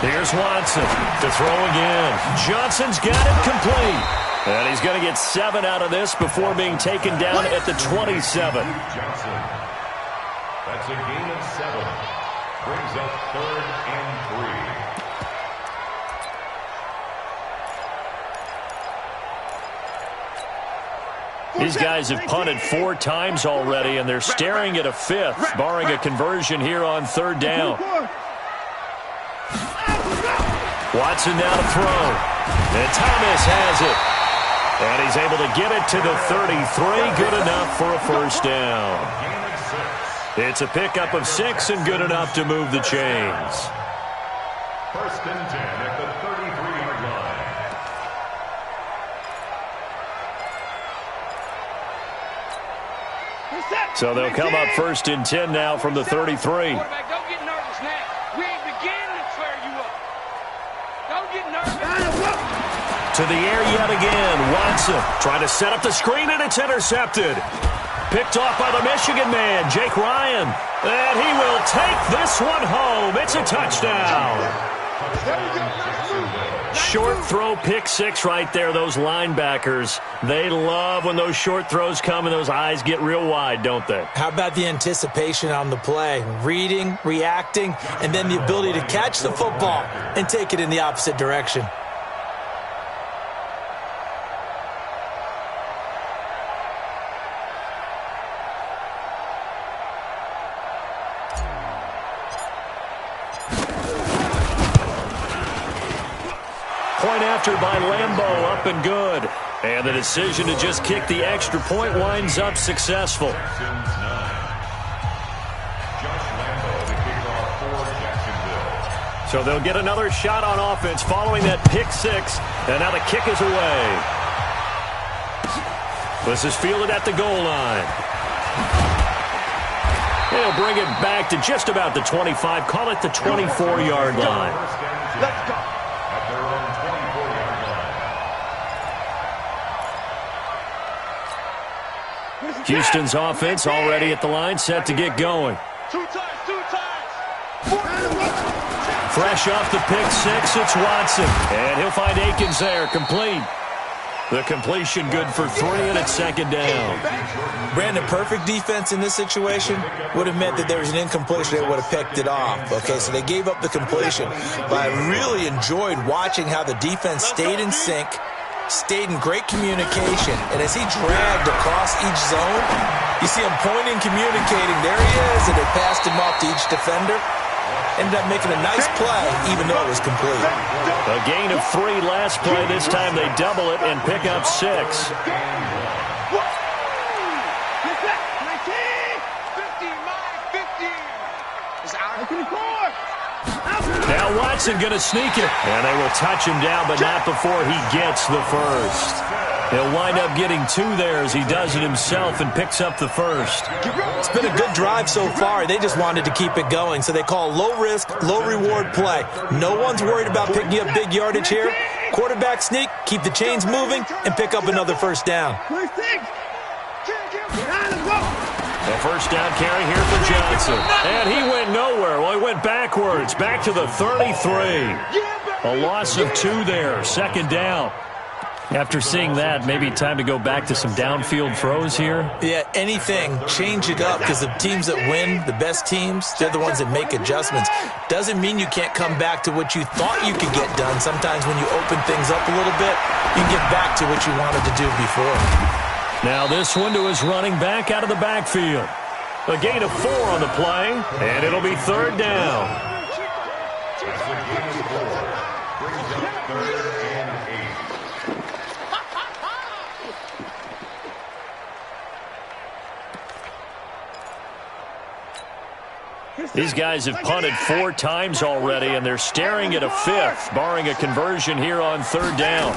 Here's Watson to throw again. Johnson's got it complete. And he's going to get 7 out of this before being taken down at the 27. Johnson. That's a gain of 7. Brings up 3rd and 3. These guys have punted 4 times already, and they're staring at a 5th, barring a conversion here on 3rd down. Watson now to throw. And Thomas has it. And he's able to get it to the 33. Good enough for a 1st down. It's a pickup of 6 and good enough to move the chains. 1st and 10 at the 33-yard line. So they'll come up 1st and 10 now from the 33. Don't get nervous now. We ain't beginning to clear you up. Don't get nervous. To the air yet again. Watson trying to set up the screen, and it's intercepted. Picked off by the Michigan man, Jake Ryan. And he will take this one home. It's a touchdown. Short throw pick six right there, those linebackers. They love when those short throws come and those eyes get real wide, don't they? How about the anticipation on the play? Reading, reacting, and then the ability to catch the football and take it in the opposite direction. Point after by Lambeau, up and good. And the decision to just kick the extra point winds up successful. So they'll get another shot on offense following that pick six. And now the kick is away. This is fielded at the goal line. They'll bring it back to just about the 25. Call it the 24-yard line. Let's go. Houston's offense already at the line, set to get going. Two times. Fresh off the pick six, it's Watson. And he'll find Akins there, complete. The completion good for 3, and it's second down. Brandon, perfect defense in this situation would have meant that there was an incompletion. They would have picked it off. Okay, so they gave up the completion. But I really enjoyed watching how the defense stayed in sync, stayed in great communication, and as he dragged across each zone, you see him pointing, communicating. There he is, and they passed him off to each defender. Ended up making a nice play, even though it was complete. A gain of 3 last play. This time they double it and pick up 6. Now Watson going to sneak it. And they will touch him down, but not before he gets the first. He'll wind up getting 2 there as he does it himself and picks up the first. It's been a good drive so far. They just wanted to keep it going, so they call low-risk, low-reward play. No one's worried about picking up big yardage here. Quarterback sneak, keep the chains moving, and pick up another first down. A first down carry here for Johnson. And he went nowhere. Well, he went backwards, back to the 33. A loss of 2 there, second down. After seeing that, maybe time to go back to some downfield throws here. Yeah, anything. Change it up, because the teams that win, the best teams, they're the ones that make adjustments. Doesn't mean you can't come back to what you thought you could get done. Sometimes when you open things up a little bit, you can get back to what you wanted to do before. Now this one to his running back out of the backfield. A gain of 4 on the play, and it'll be third down. These guys have punted 4 times already, and they're staring at a 5th, barring a conversion here on third down.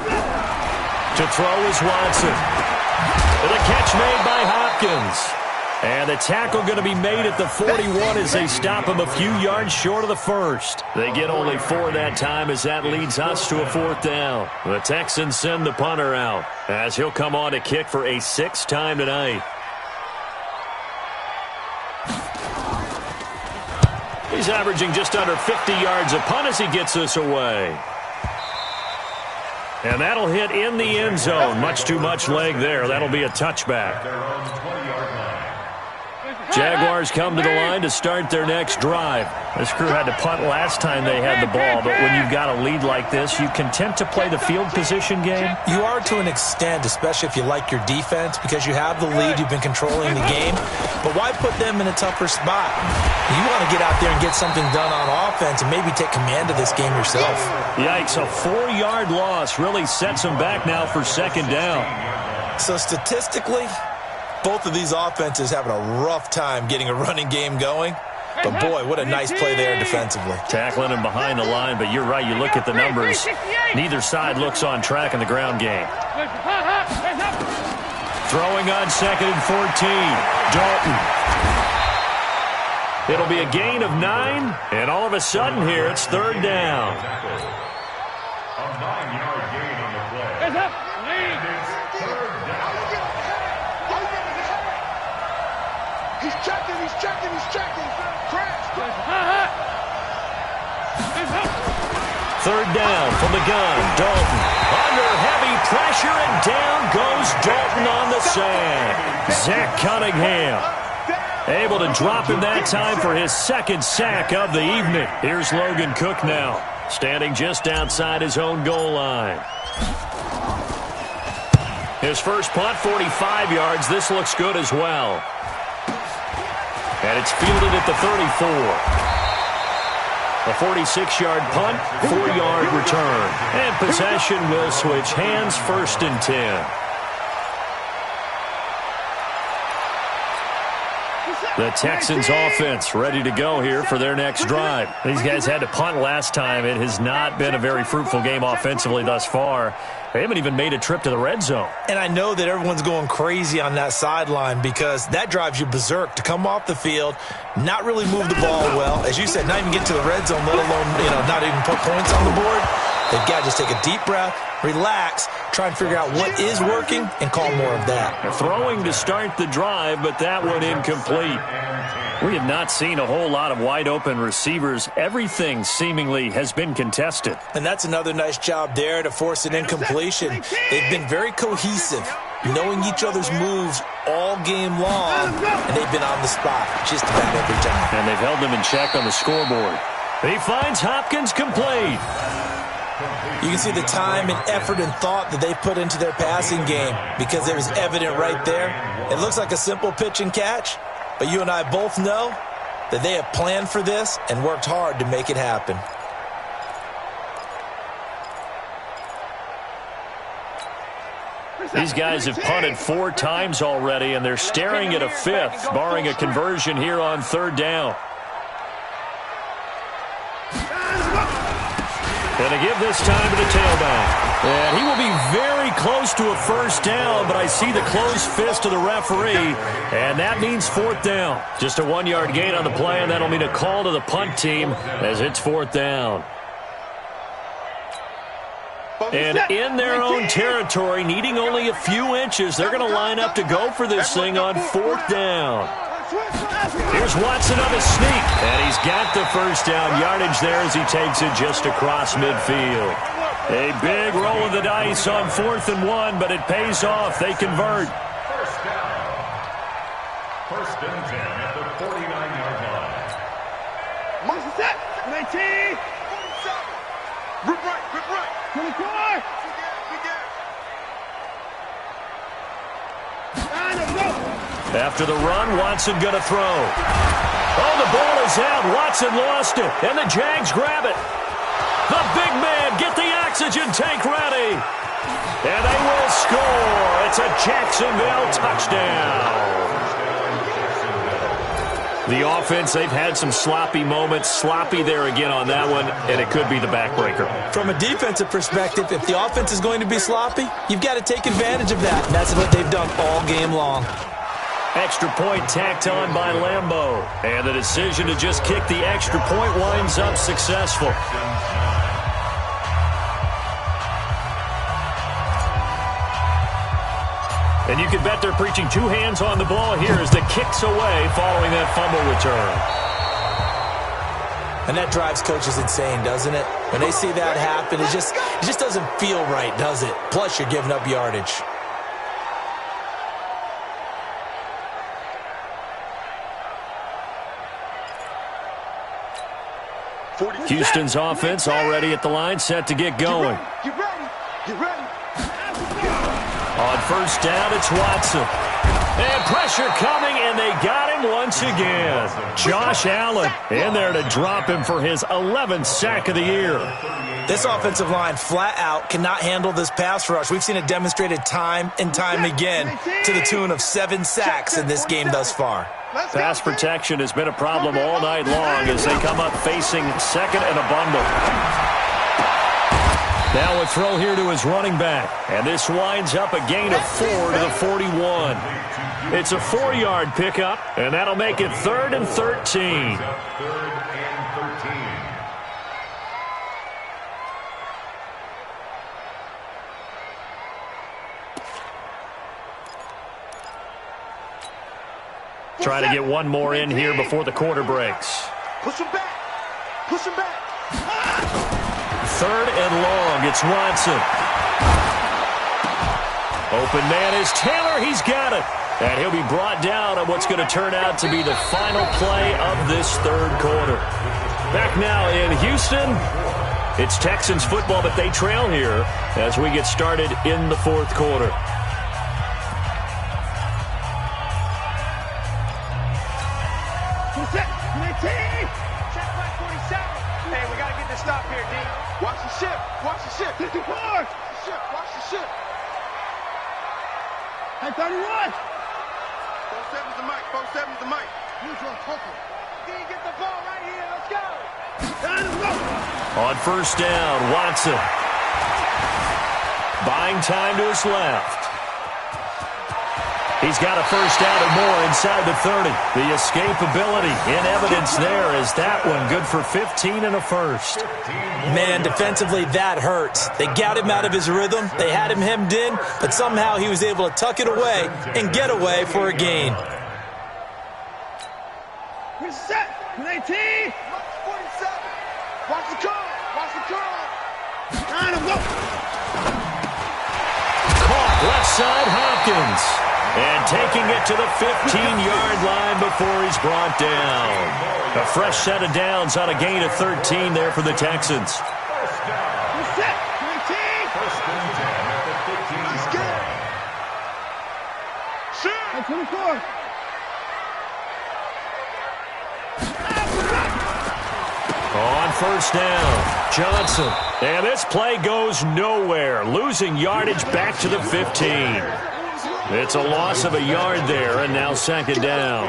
To throw is Watson. The catch made by Hopkins. And the tackle going to be made at the 41 as they stop him a few yards short of the first. They get only 4 that time as that leads us to a 4th down. The Texans send the punter out as he'll come on to kick for a 6th time tonight. He's averaging just under 50 yards a punt as he gets this away. And that'll hit in the end zone. Much too much leg there. That'll be a touchback. Jaguars come to the line to start their next drive. This crew had to punt last time they had the ball, but when you've got a lead like this, you content to play the field position game? You are to an extent, especially if you like your defense, because you have the lead, you've been controlling the game. But why put them in a tougher spot? You want to get out there and get something done on offense and maybe take command of this game yourself. Yikes, a 4-yard loss really sets them back now for second down. So statistically, both of these offenses having a rough time getting a running game going. But, boy, what a nice play there defensively. Tackling him behind the line, but you're right. You look at the numbers. Neither side looks on track in the ground game. Throwing on 2nd and 14. Dalton. It'll be a gain of 9, and all of a sudden here it's third down. A 9-yard gain on the play. And it's third down. He's checking. Crash. Third down from the gun. Dalton under heavy pressure, and down goes Dalton on the sack. Zach Cunningham able to drop him that time for his second sack of the evening. Here's Logan Cook now, standing just outside his own goal line. His first punt, 45 yards. This looks good as well. And it's fielded at the 34. A 46-yard punt, 4-yard return. And possession will switch hands, 1st and 10. The Texans offense ready to go here for their next drive. These guys had to punt last time. It has not been a very fruitful game offensively thus far. They haven't even made a trip to the red zone. And I know that everyone's going crazy on that sideline because that drives you berserk to come off the field, not really move the ball well. As you said, not even get to the red zone, let alone, not even put points on the board. They've got to just take a deep breath, relax, try and figure out what is working, and call more of that. They're throwing to start the drive, but that one incomplete. We have not seen a whole lot of wide-open receivers. Everything seemingly has been contested. And that's another nice job there to force an incompletion. They've been very cohesive, knowing each other's moves all game long, and they've been on the spot just about every time. And they've held them in check on the scoreboard. He finds Hopkins complete. You can see the time and effort and thought that they put into their passing game because it was evident right there. It looks like a simple pitch and catch, but you and I both know that they have planned for this and worked hard to make it happen. These guys have punted 4 times already, and they're staring at a 5th, barring a conversion here on 3rd down. And to give this time to the tailback. And he will be very close to a 1st down, but I see the closed fist of the referee, and that means 4th down. Just a 1-yard gain on the play, and that'll mean a call to the punt team as it's 4th down. And in their own territory, needing only a few inches, they're going to line up to go for this thing on 4th down. Here's Watson on a sneak, and he's got the 1st down yardage there as he takes it just across midfield. A big roll of the dice on 4th and 1, but it pays off. They convert. 1st down. 1st and 10 at the 49-yard line. Monster set. 19. Rip right. Rip right. 24. After the run, Watson going to throw. Oh, the ball is out. Watson lost it, and the Jags grab it. The big man, get the oxygen tank ready. And they will score. It's a Jacksonville touchdown. The offense, they've had some sloppy moments. Sloppy there again on that one, and it could be the backbreaker. From a defensive perspective, if the offense is going to be sloppy, you've got to take advantage of that. And that's what they've done all game long. Extra point tacked on by Lambeau. And the decision to just kick the extra point winds up successful. And you can bet they're preaching 2 hands on the ball here as the kick's away following that fumble return. And that drives coaches insane, doesn't it? When they see that happen, it just doesn't feel right, does it? Plus, you're giving up yardage. Houston's offense already at the line, set to get going. Get ready. Get ready. On 1st down, it's Watson. And pressure coming, and they got him once again. Josh Allen in there to drop him for his 11th sack of the year. This offensive line flat out cannot handle this pass rush. We've seen it demonstrated time and time again to the tune of 7 sacks in this game thus far. Pass protection has been a problem all night long as they come up facing 2nd and a bundle. Now a throw here to his running back. And this winds up a gain of 4 to the 41. It's a 4-yard pickup, and that'll make it 3rd and 13. 3rd and 13. Try to get one more in here before the quarter breaks. Push him back. Push him back. 3rd and long. It's Watson. Open man is Taylor. He's got it. And he'll be brought down on what's going to turn out to be the final play of this 3rd quarter. Back now in Houston, it's Texans football, but they trail here as we get started in the 4th quarter. Check back 47. Hey, we got to get this stop here, D. Watch the ship. Watch the ship. 54. Watch the ship. Watch the ship. Hey, 31. 47's the mic. 47's the mic. Neutral, Coker. D, get the ball right here. Let's go. On 1st down, Watson. Buying time to his left. He's got a 1st down and more inside the 30. The escapability in evidence there is that one good for 15 and a 1st. Man, defensively, that hurts. They got him out of his rhythm. They had him hemmed in, but somehow he was able to tuck it away and get away for a gain. We're set. 18. 47. Watch the curl. Watch the curl. Caught left side, Hopkins. And taking it to the 15-yard line before he's brought down. A fresh set of downs on a gain of 13 there for the Texans. First and 10 at the 15. 24. On 1st down, Johnson. And this play goes nowhere. Losing yardage back to the 15. It's a loss of a yard there, and now 2nd down.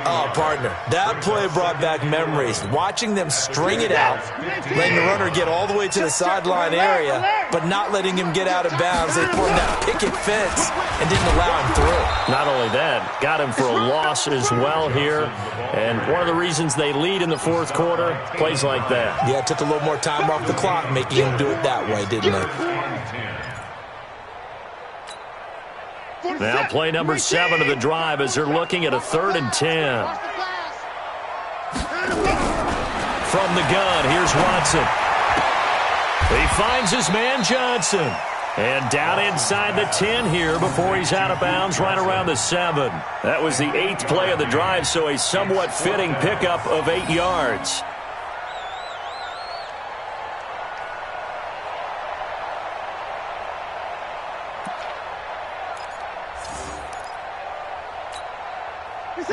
Oh, partner, that play brought back memories. Watching them string it out, letting the runner get all the way to the sideline area, but not letting him get out of bounds. They formed that picket fence and didn't allow him through. Not only that, got him for a loss as well here. And one of the reasons they lead in the 4th quarter, plays like that. Yeah, it took a little more time off the clock, making him do it that way, didn't it? Now play number 7 of the drive as they're looking at a 3rd and 10. From the gun, here's Watson. He finds his man Johnson. And down inside the 10 here before he's out of bounds right around the 7. That was the 8th play of the drive, so a somewhat fitting pickup of 8 yards.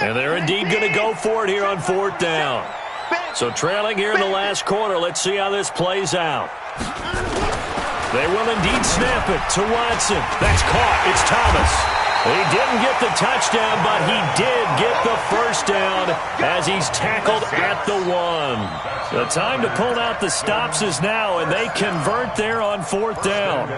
And they're indeed going to go for it here on 4th down. So trailing here in the last quarter, let's see how this plays out. They will indeed snap it to Watson. That's caught. It's Thomas. He didn't get the touchdown, but he did get the 1st down as he's tackled at the 1. The time to pull out the stops is now, and they convert there on 4th down.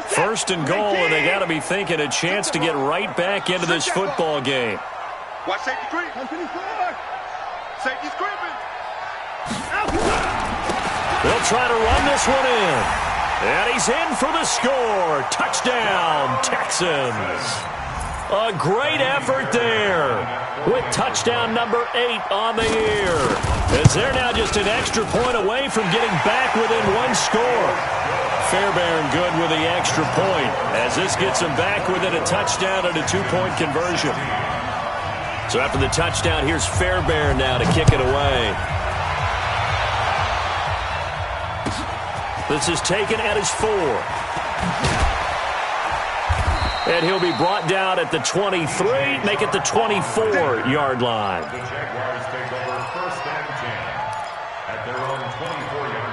First and goal, and they got to be thinking a chance to get right back into this football game. Watch safety creep. Safety's creeping. They'll try to run this one in. And he's in for the score. Touchdown, Texans. A great effort there with touchdown number 8 on the year. As they're now just an extra point away from getting back within 1 score. Fairbairn good with the extra point as this gets them back within a touchdown and a 2-point conversion. So after the touchdown, here's Fairbairn now to kick it away. This is taken at his 4. And he'll be brought down at the 23, make it the 24-yard line. The Jaguars take over 1st and 10 at their own 24-yard line.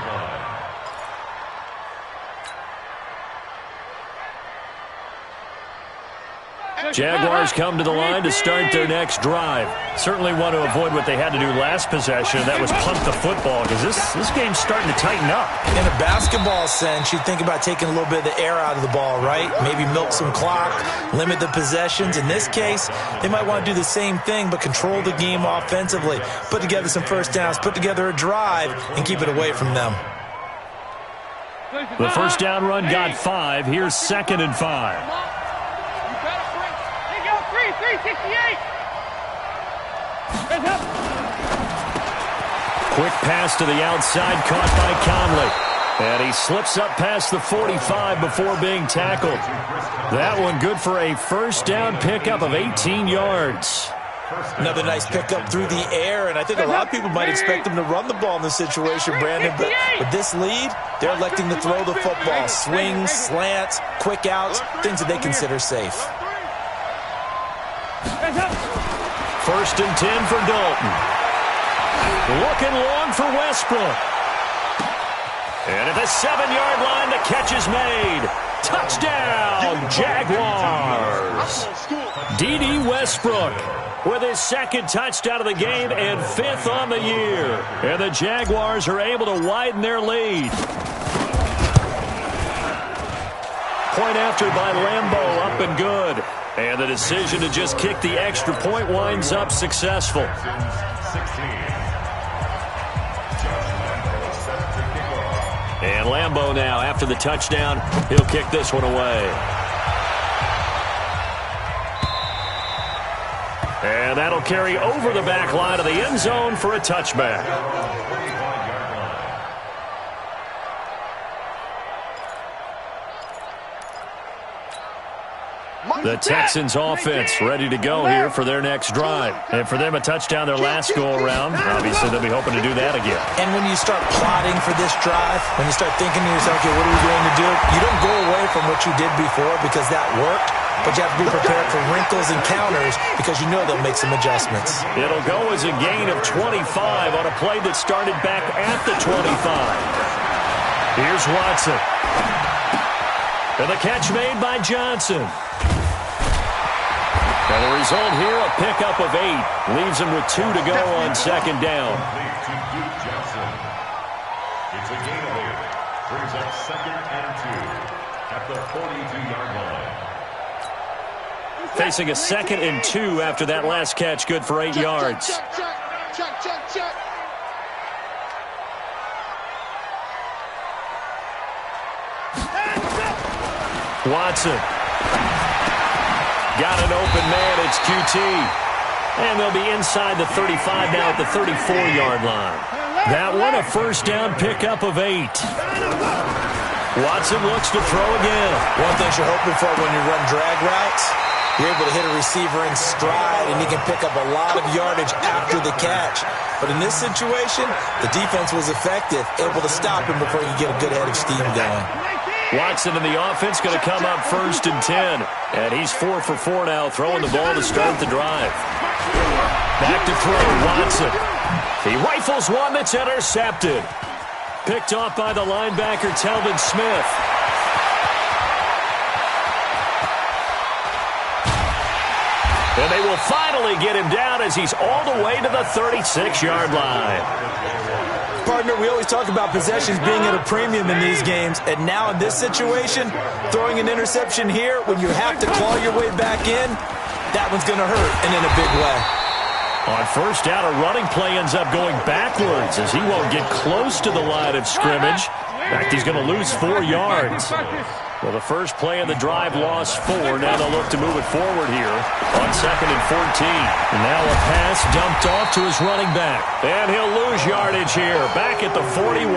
Jaguars come to the line to start their next drive. Certainly want to avoid what they had to do last possession, and that was punt the football, because this game's starting to tighten up. In a basketball sense, you think about taking a little bit of the air out of the ball, right? Maybe milk some clock, limit the possessions. In this case, they might want to do the same thing, but control the game offensively. Put together some 1st downs, put together a drive, and keep it away from them. The 1st down run got 5. Here's 2nd and 5. 368. Quick pass to the outside, caught by Conley. And he slips up past the 45 before being tackled. That one good for a first down pickup of 18 yards. Another nice pickup through the air, and I think a lot of people might expect them to run the ball in this situation, Brandon. But with this lead, they're electing to throw the football. Swings, slants, quick outs, things that they consider safe. First and 10 for Dalton. Looking long for Westbrook. And at the 7-yard line, the catch is made. Touchdown, Jaguars. D.D. Westbrook with his second touchdown of the game and 5th on the year. And the Jaguars are able to widen their lead. Point after by Lambeau, up and good. And the decision to just kick the extra point winds up successful. And Lambeau now, after the touchdown, he'll kick this one away. And that'll carry over the back line of the end zone for a touchback. The Texans offense ready to go here for their next drive. And for them, a touchdown their last go-around. Obviously, they'll be hoping to do that again. And when you start plotting for this drive, when you start thinking to yourself, okay, what are we going to do? You don't go away from what you did before because that worked, but you have to be prepared for wrinkles and counters because you know they'll make some adjustments. It'll go as a gain of 25 on a play that started back at the 25. Here's Watson. And the catch made by Johnson. And the result here, a pickup of 8. Leaves him with 2 to go on second down. It's a gain of 8. Brings up 2nd and 2 at the 42-yard line. Facing a 2nd and 2 after that last catch, good for 8 yards. Check. Watson. Got an open man, it's QT. And they'll be inside the 35 now at the 34-yard line. That one, a first down pickup of 8. Watson looks to throw again. One thing you're hoping for when you run drag routes, you're able to hit a receiver in stride, and he can pick up a lot of yardage after the catch. But in this situation, the defense was effective, able to stop him before he could get a good head of steam going. Watson in the offense going to come up first and 10. And he's 4 for 4 now, throwing the ball to start the drive. Back to throw, Watson. He rifles one that's intercepted. Picked off by the linebacker, Telvin Smith. And they will finally get him down as he's all the way to the 36-yard line. Partner, we always talk about possessions being at a premium in these games, and now in this situation, throwing an interception here when you have to claw your way back in, that one's going to hurt, and in a big way. On first down, a running play ends up going backwards as he won't get close to the line of scrimmage. In fact, he's going to lose 4 yards. Well, the first play of the drive lost 4. Now they'll look to move it forward here on 2nd and 14. And now a pass dumped off to his running back. And he'll lose yardage here, back at the 41.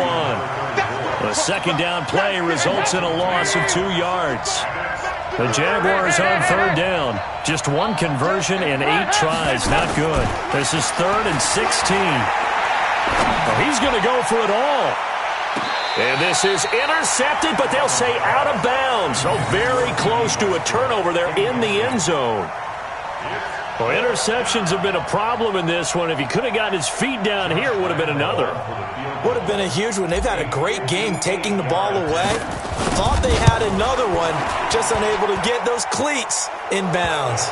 The second down play results in a loss of 2 yards. The Jaguars on third down. Just 1 conversion and 8 tries. Not good. This is 3rd and 16. Well, he's going to go for it all. And this is intercepted, but they'll say out of bounds. So very close to a turnover there in the end zone. Well, interceptions have been a problem in this one. If he could have gotten his feet down here, it would have been another. Would have been a huge one. They've had a great game taking the ball away. Thought they had another one, just unable to get those cleats in bounds.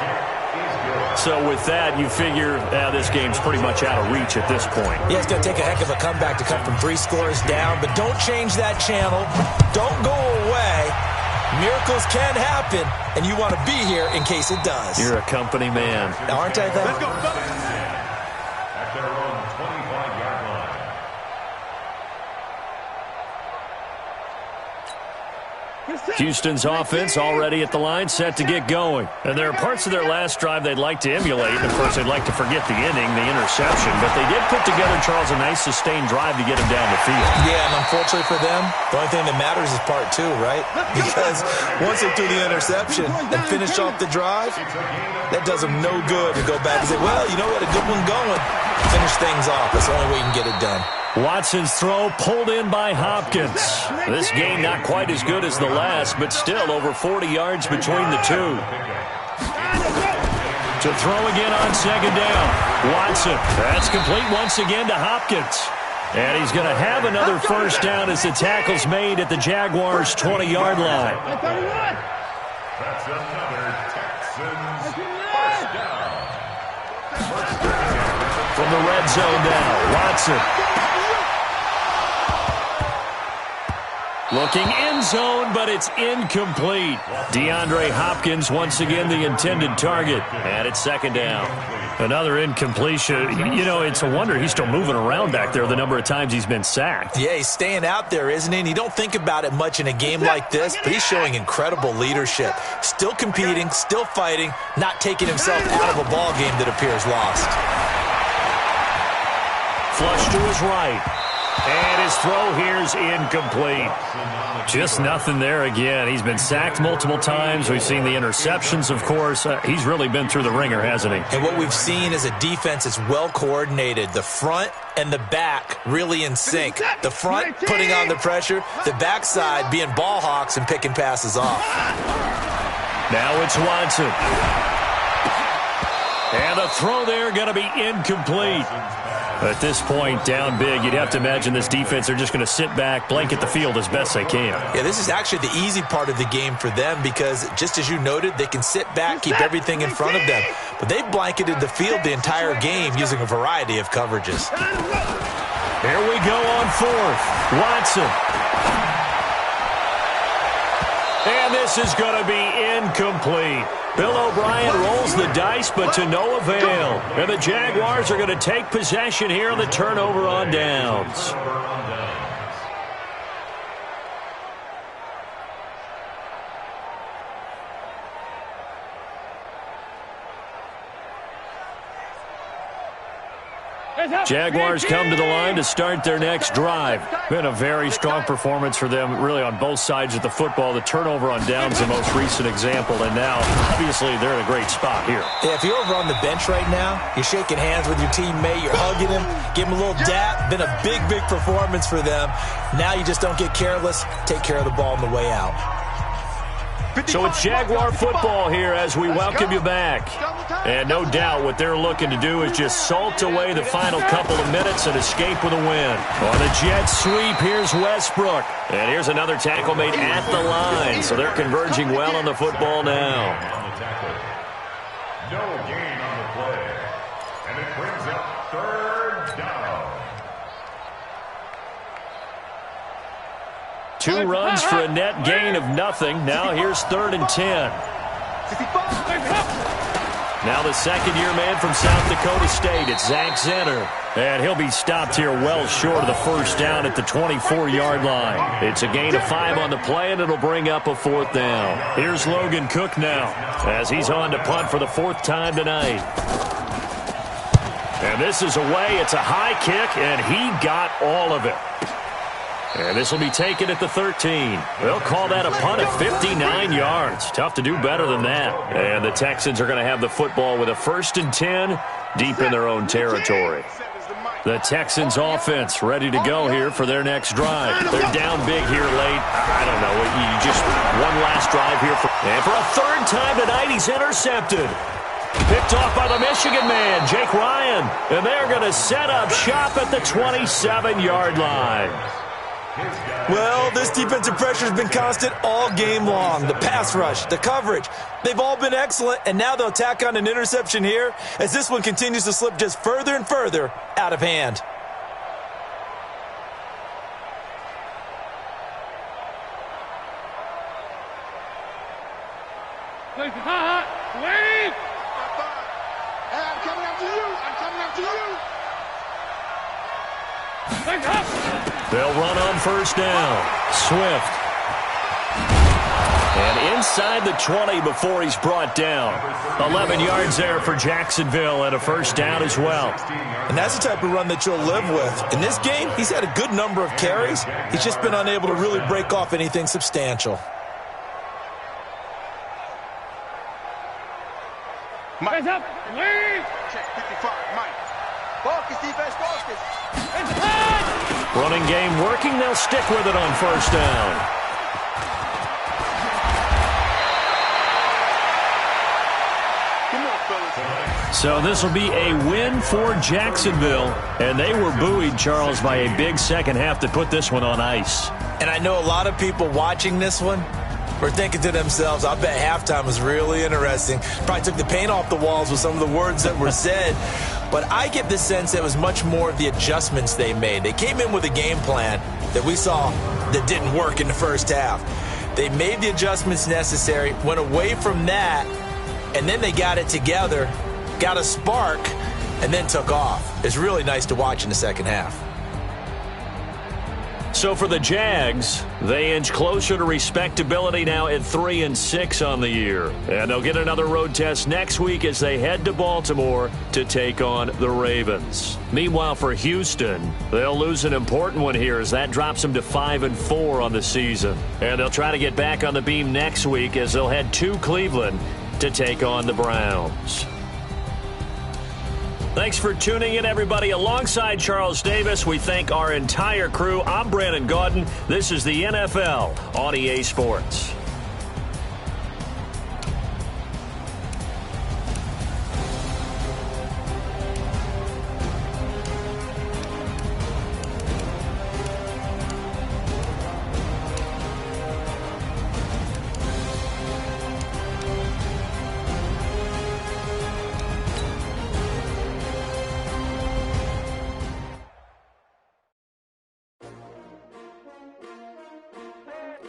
So with that, you figure this game's pretty much out of reach at this point. Yeah, it's going to take a heck of a comeback to come from 3 scores down, but don't change that channel. Don't go away. Miracles can happen, and you want to be here in case it does. You're a company man. Aren't I, though? At their own 25-yard line. Houston's offense already at the line, set to get going. And there are parts of their last drive they'd like to emulate. And, of course, they'd like to forget the inning, the interception. But they did put together, Charles, a nice sustained drive to get him down the field. Yeah, and unfortunately for them, the only thing that matters is part two, right? Because once they threw the interception and finished off the drive, that does them no good to go back and say, well, you know, we had a good one going. Finish things off. That's the only way you can get it done. Watson's throw pulled in by Hopkins. This game not quite as good as the last, but still over 40 yards between the two. To throw again on second down. Watson. That's complete once again to Hopkins. And he's going to have another first down as the tackle's made at the Jaguars' 20-yard line. That's another Texans first down. From the red zone now, Watson. Looking end zone, but it's incomplete. DeAndre Hopkins, once again, the intended target. And it's second down. Another incompletion. You know, it's a wonder he's still moving around back there the number of times he's been sacked. Yeah, he's staying out there, isn't he? And you don't think about it much in a game like this, but he's showing incredible leadership. Still competing, still fighting, not taking himself out of a ball game that appears lost. Flush to his right. And his throw here's incomplete. Just nothing there again. He's been sacked multiple times. We've seen the interceptions, of course. He's really been through the ringer, hasn't he? And what we've seen is a defense that's well coordinated. The front and the back really in sync. The front putting on the pressure. The backside being ball hawks and picking passes off. Now it's Watson. And the throw there going to be incomplete. At this point, down big, you'd have to imagine this defense are just going to sit back, blanket the field as best they can. Yeah, this is actually the easy part of the game for them because, just as you noted, they can sit back, keep everything in front of them. But they've blanketed the field the entire game using a variety of coverages. Here we go on fourth. Watson. And this is going to be incomplete. Bill O'Brien rolls the dice, but to no avail. And the Jaguars are going to take possession here on the turnover on downs. Jaguars come to the line to start their next drive. Been a very strong performance for them, really, on both sides of the football. The turnover on downs, the most recent example, and now, obviously, they're in a great spot here. Yeah, if you're over on the bench right now, you're shaking hands with your teammate, you're hugging him, give him a little dap. Been a big, big performance for them. Now you just don't get careless. Take care of the ball on the way out. So it's Jaguar football here as we welcome you back. And no doubt what they're looking to do is just salt away the final couple of minutes and escape with a win. On the jet sweep, here's Westbrook. And here's another tackle made at the line. So they're converging well on the football now. No gain on the play. And it brings up third down. 2 runs for a net gain of nothing. Now here's 3rd and 10. Now the second-year man from South Dakota State, it's Zach Zenner. And he'll be stopped here well short of the first down at the 24-yard line. It's a gain of 5 on the play, and it'll bring up a 4th down. Here's Logan Cook now as he's on to punt for the 4th time tonight. And this is away. It's a high kick, and he got all of it. And this will be taken at the 13. They'll call that a punt of 59 yards. Tough to do better than that. And the Texans are going to have the football with a 1st and 10 deep in their own territory. The Texans offense ready to go here for their next drive. They're down big here late. I don't know. You just one last drive here. And for a 3rd time tonight, he's intercepted. Picked off by the Michigan man, Jake Ryan. And they're going to set up shop at the 27-yard line. Well, this defensive pressure has been constant all game long. The pass rush, the coverage, they've all been excellent, and now they'll tack on an interception here as this one continues to slip just further and further out of hand. Wait! I'm coming after you! I'm coming after you! They'll run on 1st down. Swift. And inside the 20 before he's brought down. 11 yards there for Jacksonville and a first down as well. And that's the type of run that you'll live with. In this game, he's had a good number of carries. He's just been unable to really break off anything substantial. Mike up, lead. Check 55, Mike. Focus, defense, focus. Running game working. They'll stick with it on first down. So this will be a win for Jacksonville. And they were buoyed, Charles, by a big second half to put this one on ice. And I know a lot of people watching this one were thinking to themselves, I bet halftime was really interesting. Probably took the paint off the walls with some of the words that were said. But I get the sense that it was much more of the adjustments they made. They came in with a game plan that we saw that didn't work in the first half. They made the adjustments necessary, went away from that, and then they got it together, got a spark, and then took off. It's really nice to watch in the second half. So for the Jags, they inch closer to respectability now at 3-6 on the year. And they'll get another road test next week as they head to Baltimore to take on the Ravens. Meanwhile, for Houston, they'll lose an important one here as that drops them to 5-4 on the season. And they'll try to get back on the beam next week as they'll head to Cleveland to take on the Browns. Thanks for tuning in, everybody. Alongside Charles Davis, we thank our entire crew. I'm Brandon Gaudin. This is the NFL on EA Sports.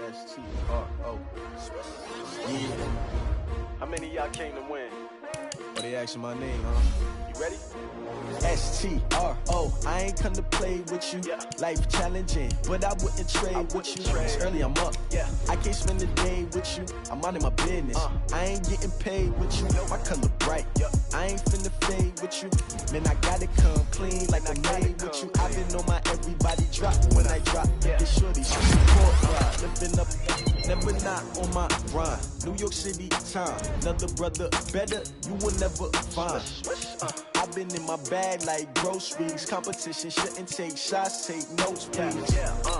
S-T-R-O. Yeah. How many of y'all came to win? Oh, they asking my name, huh? You ready? S-T-R-O. I ain't come to play with you. Yeah. Life challenging, but I wouldn't trade with you. It's early, I'm up. Yeah. I can't spend the day with you. I'm minding my business. I ain't getting paid with you. My color bright. Yeah. I ain't finna fade with you. Man, I gotta come clean like I made with you. I've been on my everybody drop when I drop. Yeah. It's shorty, living up, never not on my grind. New York City time, another brother better, you will never find. I've been in my bag like groceries. Competition shouldn't take shots, take notes, please.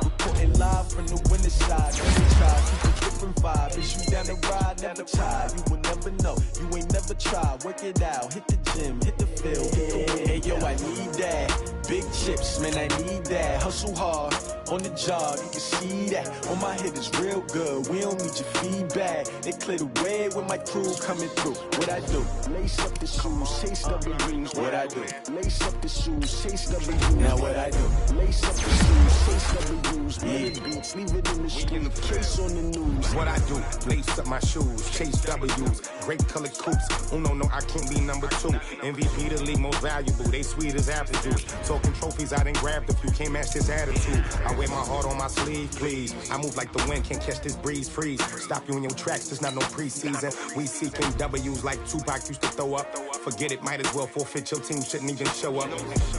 Reporting live from the winter side. Never try, keep a different vibe. Is you down the ride, never try. You will never know, you ain't never tried. Work it out, hit the gym, hit the field, hit the wind. Hey yo, I need that. Big chips, man, I need that. Hustle hard, on the job, you can see that. On my head is real good, we don't need your feedback. They clear the way with my crew coming through. What I do? Lace up the shoes, chase W's. What I do? Lace up the shoes, chase W's. Now what I do? Lace up the shoes, chase W's. Minute beats, leave it in the street, case on the news. What I do? Lace up my shoes, chase W's. Great colored coops. Oh no, I can't be number 2. MVP the league most valuable. They sweet as apple juice. Talking trophies, I didn't grab the few. Can't match this attitude. I wear my heart on my sleeve, please. I move like the wind, can't catch this breeze, freeze. Stop you in your tracks, there's not no preseason. We seeking W's like Tupac used to throw up. Forget it, might as well forfeit. Your team shouldn't even show up.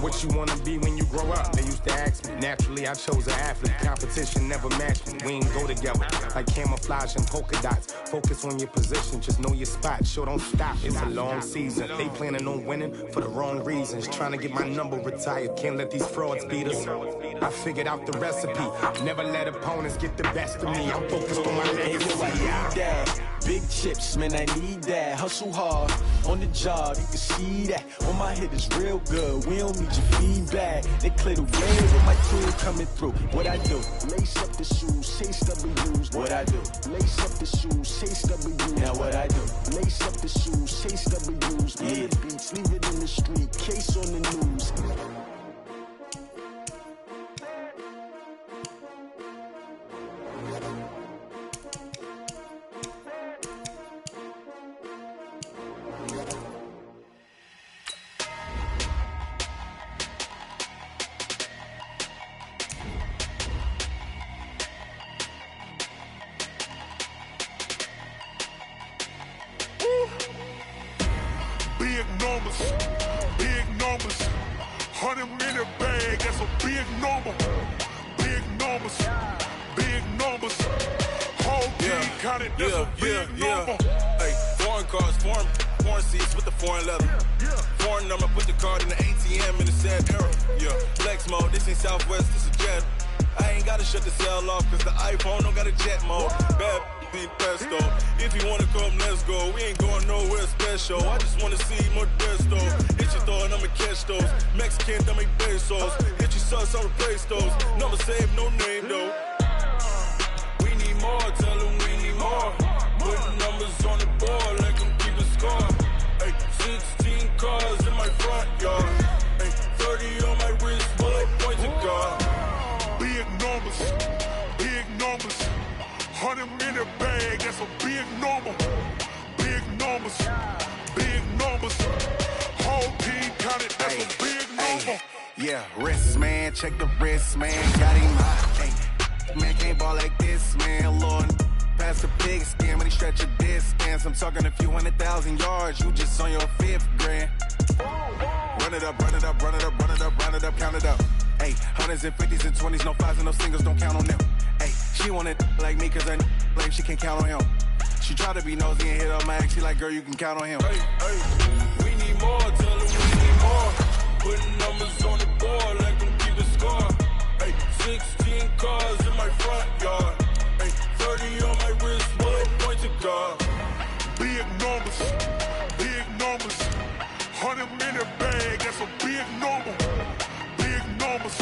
What you wanna be when you grow up? They used to ask me. Naturally, I chose an athlete. Competition never matched me. We ain't go together like camouflage and polka dots. Focus on your position, just know your spot. Sure, don't stop. It's a long season. They planning on winning for the wrong reasons. Trying to get my number retired. Can't let these frauds beat us. I figured out the recipe. Never let opponents get the best of me. I'm focused on my legacy. Big chips, man, I need that. Hustle hard, on the job, you can see that. On my head is real good, we don't need your feedback. They clear the way with my crew coming through. What I do? Lace up the shoes, chase W's. What I do? Lace up the shoes, chase W's. Now what I do? Lace up the shoes, chase W's. Minute beats, leave it in the street, case on the news. 100 in the bag, that's a big number. Big numbers, big numbers. Whole team counted, that's a big number. Hey, foreign cars, foreign seats with the foreign leather. Foreign number, put the card in the ATM in the sad era. Yeah, flex mode, this ain't Southwest, this is Jet. I ain't gotta shut the cell off, cause the iPhone don't got a jet mode. Bad be pesto. If you wanna come, let's go. We ain't going nowhere special. I just wanna see Modesto. Hit your thought, I'ma catch those. Mexican, don't make pesos. Hit your sus, I'll replace those. Number save, no name though. We need more, tell them we need more. Putting numbers on the board, like them keep a score. Hey, 16 cars in my front yard. Hey, 30 on my wrist, bullet point to God. Big numbers, big numbers. 100 in the bag, that's a big number. Big numbers, big numbers. Whole team counted, that's a big number. Yeah, wrist man, check the wrist man, got him hot. Ay, man can't ball like this, man. Lord, pass the big skin when he stretch a distance. I'm talking a few 100,000 yards, you just on your 5th grand. Run it up, run it up, run it up, run it up, run it up, count it up. Hey, 100s and 50s and 20s, no 5s and no singles, don't count on them. Hey, she want it like me, cause her lame, she can't count on him. She try to be nosy and hit up my ex, she like, girl, you can count on him. Hey, we need more, tell them we need more. Putting numbers on the board, like them keep a score. Hey, 16 cars in my front yard. Hey, 30 on my wrist, bullet point to God. Big numbers, big numbers. 100 in the bag, that's a big number. Big numbers,